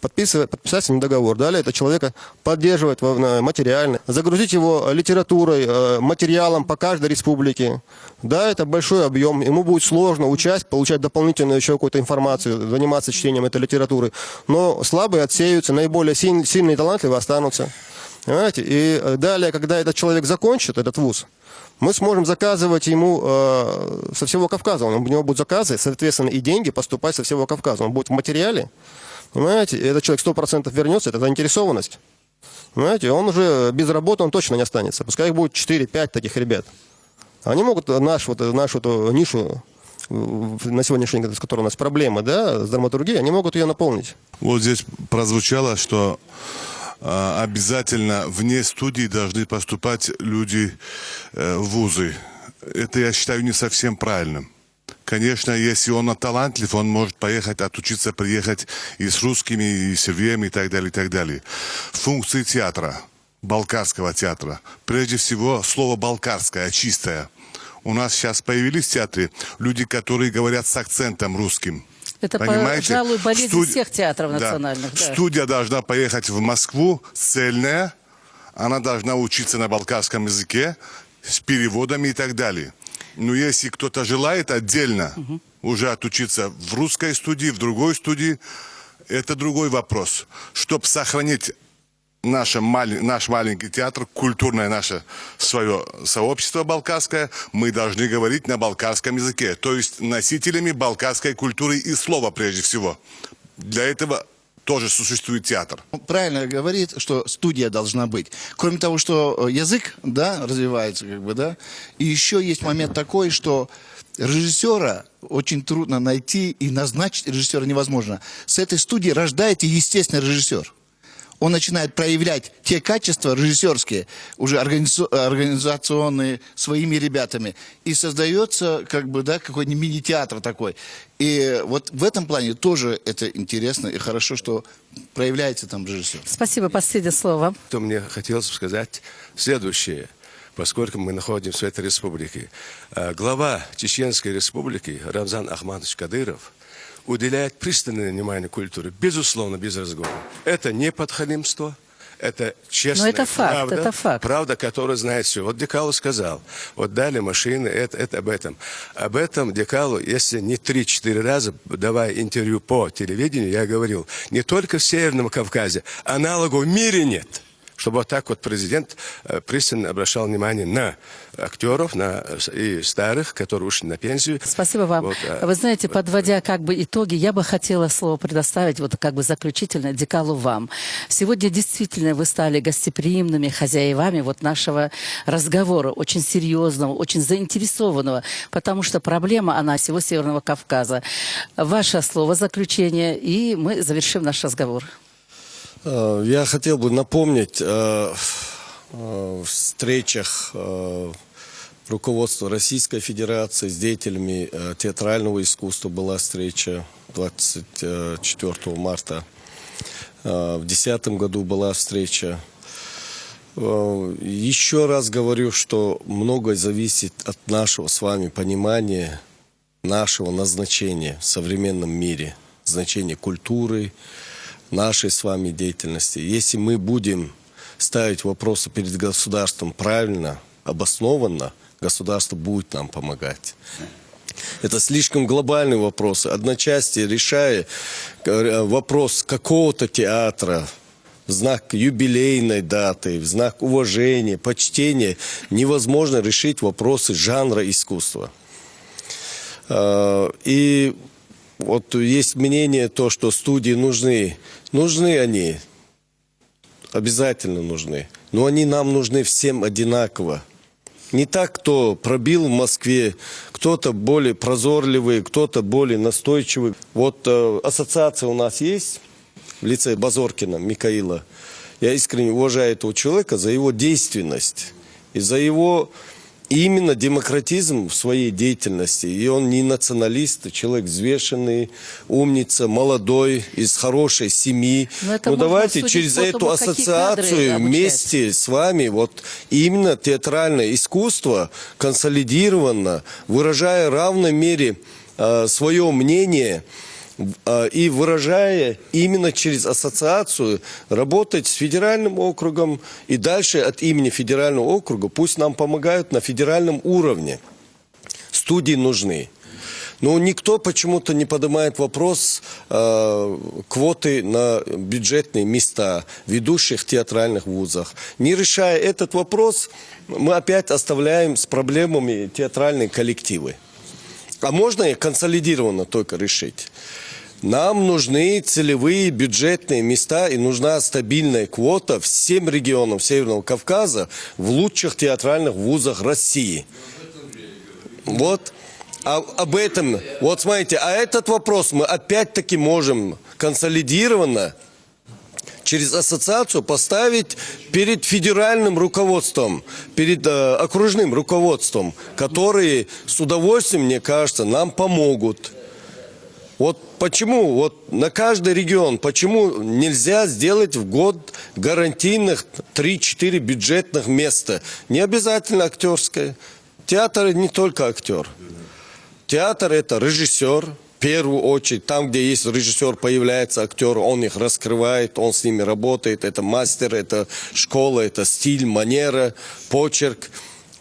Подписать с ним договор. Далее это человека поддерживать материально, загрузить его литературой, материалом по каждой республике. Да, это большой объем, ему будет сложно получать дополнительную еще какую-то информацию, заниматься чтением этой литературы. Но слабые отсеются, наиболее сильные и талантливые останутся. Понимаете? И далее, когда этот человек закончит, этот вуз, мы сможем заказывать ему со всего Кавказа. У него будут заказы, соответственно, и деньги поступать со всего Кавказа. Он будет в материале, понимаете? И этот человек 100% вернется, это заинтересованность. Понимаете? Он уже без работы, он точно не останется. Пускай их будет 4-5 таких ребят. Они могут нашу нишу на сегодняшний день, с которой у нас проблема, да, с драматургией, они могут ее наполнить. Вот здесь прозвучало, что обязательно вне студии должны поступать люди в вузы. Это, я считаю, не совсем правильным. Конечно, если он талантлив, он может поехать, отучиться, приехать и с русскими, и с сербиями, и так далее, и так далее. Функции театра, балкарского театра, прежде всего, слово «балкарское», чистое. У нас сейчас появились в театре люди, которые говорят с акцентом русским. Это, понимаете? пожалуй, болезнь всех театров национальных. Да. Студия должна поехать в Москву, цельная, она должна учиться на балкарском языке, с переводами и так далее. Но если кто-то желает отдельно уже отучиться в русской студии, в другой студии, это другой вопрос. Чтобы сохранить наш маленький театр, культурное наше свое сообщество балкарское, мы должны говорить на балкарском языке, то есть носителями балкарской культуры и слова прежде всего. Для этого тоже существует театр. Правильно говорит, что студия должна быть. Кроме того, что язык, да, развивается, как бы, да, и еще есть момент такой, что режиссера очень трудно найти, и назначить режиссера невозможно. С этой студии рождается естественный режиссер. Он начинает проявлять те качества режиссерские, уже организационные, своими ребятами. И создается, как бы, да, какой-нибудь мини-театр такой. И вот в этом плане тоже это интересно и хорошо, что проявляется там режиссер. Спасибо. Последнее слово. То мне хотелось бы сказать следующее. Поскольку мы находимся в этой республике. Глава Чеченской республики Рамзан Ахматович Кадыров уделяет пристальное внимание культуре, безусловно, без разговора. Это не подхалимство, это честная это факт, правда, это факт. Правда, которая знает все. Вот Декалу сказал, вот дали машины, это об этом. Об этом Декалу, если не 3-4 раза, давая интервью по телевидению, я говорил, не только в Северном Кавказе, аналогов в мире нет. Чтобы вот так вот президент пристально обращал внимание на актеров, на и старых, которые ушли на пенсию. Спасибо вам. Вот, Вы знаете, подводя как бы итоги, я бы хотела слово предоставить вот как бы заключительно Декалу вам. Сегодня действительно вы стали гостеприимными хозяевами вот нашего разговора, очень серьезного, очень заинтересованного, потому что проблема, она всего Северного Кавказа. Ваше слово заключение, и мы завершим наш разговор. Я хотел бы напомнить о встречах руководства Российской Федерации с деятелями театрального искусства. Была встреча 24 марта. В 2010 году была встреча. Еще раз говорю, что многое зависит от нашего с вами понимания, нашего назначения в современном мире, значения культуры, нашей с вами деятельности. Если мы будем ставить вопросы перед государством правильно, обоснованно, государство будет нам помогать. Это слишком глобальный вопрос. Одночасье решая вопрос какого-то театра, в знак юбилейной даты, в знак уважения, почтения, невозможно решить вопросы жанра искусства. И вот есть мнение, то, что студии нужны. Нужны они, обязательно нужны. Но они нам нужны всем одинаково. Не так, кто пробил в Москве, кто-то более прозорливый, кто-то более настойчивый. Вот ассоциация у нас есть в лице Базоркина Михаила. Я искренне уважаю этого человека за его действенность и за его именно демократизм в своей деятельности. И он не националист, человек взвешенный, умница, молодой, из хорошей семьи. Но давайте через эту ассоциацию вместе с вами вот именно театральное искусство консолидированно, выражая в равной мере свое мнение и выражая именно через ассоциацию, работать с федеральным округом и дальше от имени федерального округа пусть нам помогают на федеральном уровне. Студии нужны. Но никто почему-то не поднимает вопрос квоты на бюджетные места в ведущих театральных вузах. Не решая этот вопрос, мы опять оставляем с проблемами театральные коллективы. А можно их консолидированно только решить? Нам нужны целевые бюджетные места и нужна стабильная квота всем регионам Северного Кавказа в лучших театральных вузах России. Вот. Об этом, вот смотрите, а этот вопрос мы опять-таки можем консолидированно через ассоциацию поставить перед федеральным руководством, перед окружным руководством, которые с удовольствием, мне кажется, нам помогут. Вот почему вот на каждый регион, почему нельзя сделать в год гарантийных 3-4 бюджетных места? Не обязательно актерское. Театр не только актер. Театр это режиссер. В первую очередь, там, где есть режиссер, появляется актер, он их раскрывает, он с ними работает. Это мастер, это школа, это стиль, манера, почерк.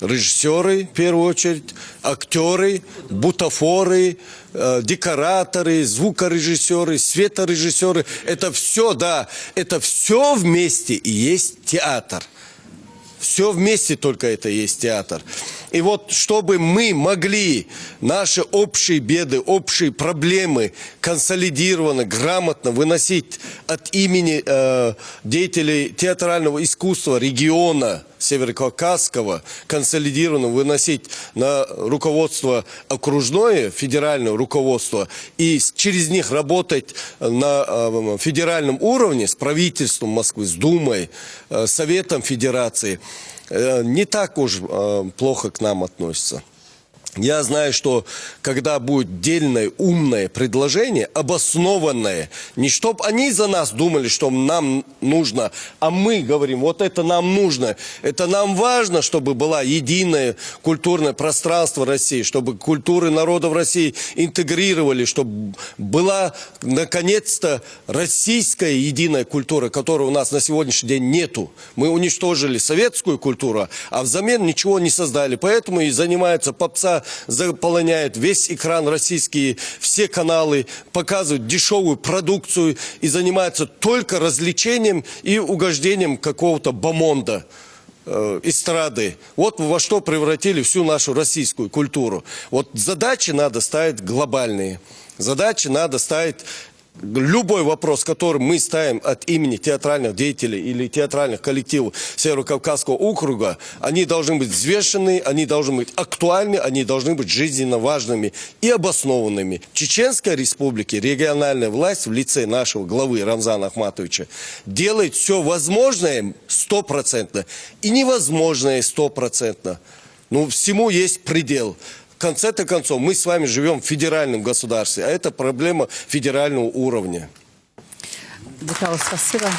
режиссеры, в первую очередь, актеры, бутафоры, декораторы, звукорежиссеры, светорежиссеры. Это все, да, это все вместе и есть театр. Все вместе только это и есть театр. И вот, чтобы мы могли наши общие беды, общие проблемы консолидированно, грамотно выносить от имени деятелей театрального искусства региона Северокавказского, консолидированно выносить на руководство окружное, федеральное руководство, и через них работать на федеральном уровне с правительством Москвы, с Думой, Советом Федерации, не так уж плохо к нам относятся. Я знаю, что когда будет дельное, умное предложение, обоснованное, не чтоб они за нас думали, что нам нужно, а мы говорим, вот это нам нужно, это нам важно, чтобы было единое культурное пространство России, чтобы культуры народов России интегрировали, чтобы была наконец-то российская единая культура, которой у нас на сегодняшний день нету. Мы уничтожили советскую культуру, а взамен ничего не создали. Поэтому и занимается попса, заполоняет весь экран российский, все каналы, показывают дешевую продукцию и занимается только развлечением и угождением какого-то бомонда, эстрады. Вот во что превратили всю нашу российскую культуру. Вот задачи надо ставить глобальные. Задачи надо ставить... Любой вопрос, который мы ставим от имени театральных деятелей или театральных коллективов Северокавказского округа, они должны быть взвешены, они должны быть актуальны, они должны быть жизненно важными и обоснованными. В Чеченской республике региональная власть в лице нашего главы Рамзана Ахматовича делает все возможное 100% и невозможное 100%. Ну, всему есть предел. В конце-то концов, мы с вами живем в федеральном государстве, а это проблема федерального уровня. Декал, спасибо.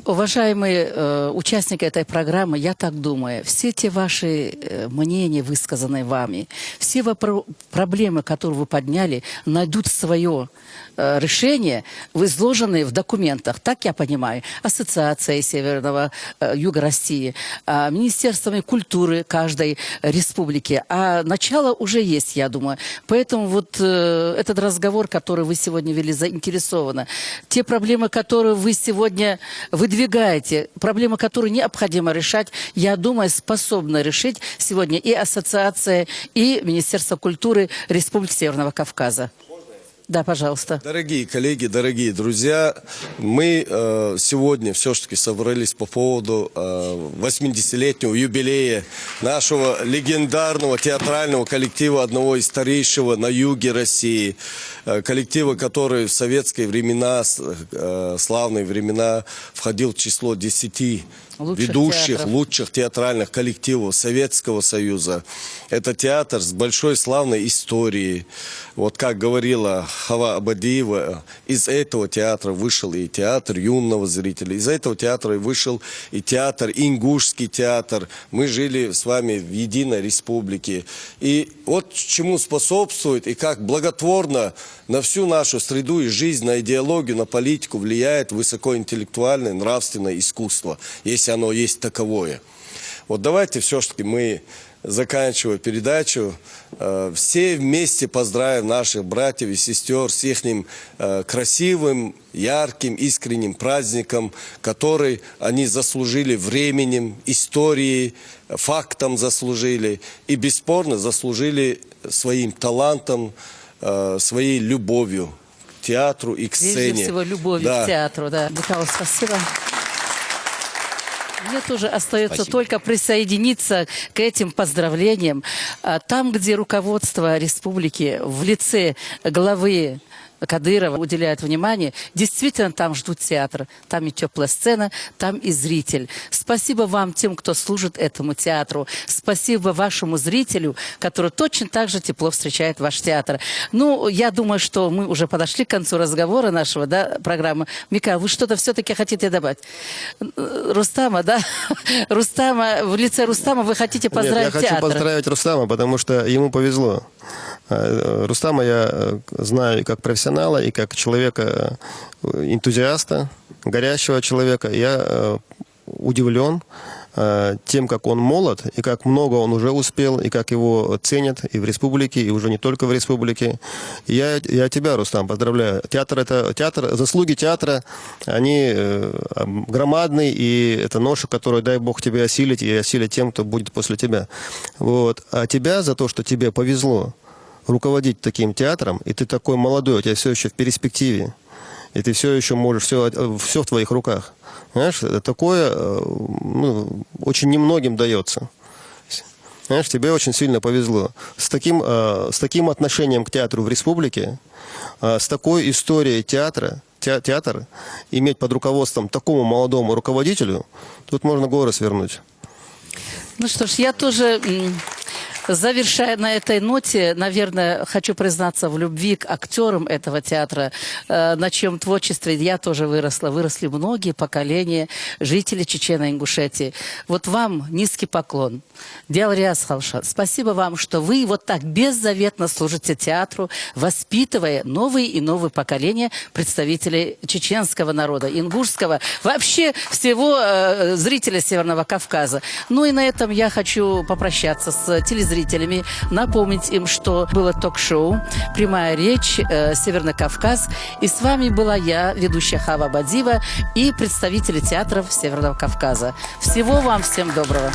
Уважаемые участники этой программы, я так думаю, все те ваши мнения, высказанные вами, все проблемы, которые вы подняли, найдут свое решение, изложенные в документах, так я понимаю, Ассоциация Северного Юга России, Министерствами культуры каждой республики. А начало уже есть, я думаю. Поэтому вот этот разговор, который вы сегодня вели, заинтересованно. Те проблемы, которые вы сегодня выдвигаете, проблемы, которые необходимо решать, я думаю, способны решить сегодня и Ассоциация, и Министерство культуры Республики Северного Кавказа. Да, пожалуйста. Дорогие коллеги, дорогие друзья, мы сегодня все-таки собрались по поводу 80-летнего юбилея нашего легендарного театрального коллектива, одного из старейшего на юге России, коллектива, который в советские времена, славные времена, входил в число 10 ведущих, лучших театральных коллективов Советского Союза. Это театр с большой славной историей. Вот как говорила Хава Абадиева, из этого театра вышел и театр юного зрителя, из этого театра вышел и театр, ингушский театр. Мы жили с вами в единой республике. И вот чему способствует и как благотворно на всю нашу среду и жизнь, на идеологию, на политику влияет высокоинтеллектуальное, нравственное искусство, если оно есть таковое. Вот давайте все-таки мы, заканчивая передачу, все вместе поздравим наших братьев и сестер с их красивым, ярким, искренним праздником, который они заслужили временем, историей, фактом заслужили и бесспорно заслужили своим талантом, своей любовью к театру и к сцене. Прежде всего, любовью к театру. Да. Декал, спасибо. Мне тоже остается только присоединиться к этим поздравлениям. Там, где руководство республики в лице главы Кадырова уделяет внимание, действительно там ждут театр, там и теплая сцена, там и зритель. Спасибо вам, тем, кто служит этому театру. Спасибо вашему зрителю, который точно так же тепло встречает ваш театр. Ну, я думаю, что мы уже подошли к концу разговора нашего, да, программы. Мика, вы что-то все-таки хотите добавить? Рустама, да? Рустама, в лице Рустама вы хотите поздравить театр? Нет, я хочу поздравить Рустама, потому что ему повезло. Рустама я знаю как профессионала и как человека, энтузиаста, горящего человека. Я удивлен тем, как он молод, и как много он уже успел, и как его ценят и в республике, и уже не только в республике. Я тебя, Рустам, поздравляю. Театр, заслуги театра, они громадные, и это ноша, которую, дай Бог, тебе осилить, и осилить тем, кто будет после тебя. Вот. А тебя за то, что тебе повезло руководить таким театром, и ты такой молодой, у тебя все еще в перспективе, и ты все еще можешь, все в твоих руках. Знаешь, такое очень немногим дается. Знаешь, тебе очень сильно повезло. С таким отношением к театру в республике, с такой историей театр иметь под руководством такому молодому руководителю, тут можно горы свернуть. Ну что ж, я тоже... Завершая на этой ноте, наверное, хочу признаться в любви к актерам этого театра, на чьем творчестве я тоже выросла. Выросли многие поколения жителей Чечено-Ингушетии. Вот вам низкий поклон. Диалриас Халшат, спасибо вам, что вы вот так беззаветно служите театру, воспитывая новые и новые поколения представителей чеченского народа, ингушского, вообще всего зрителей Северного Кавказа. Ну и на этом я хочу попрощаться с телезрителями, напомнить им, что было ток-шоу «Прямая речь. Северный Кавказ». И с вами была я, ведущая Хава Бадиева, и представители театров Северного Кавказа. Всего вам всем доброго.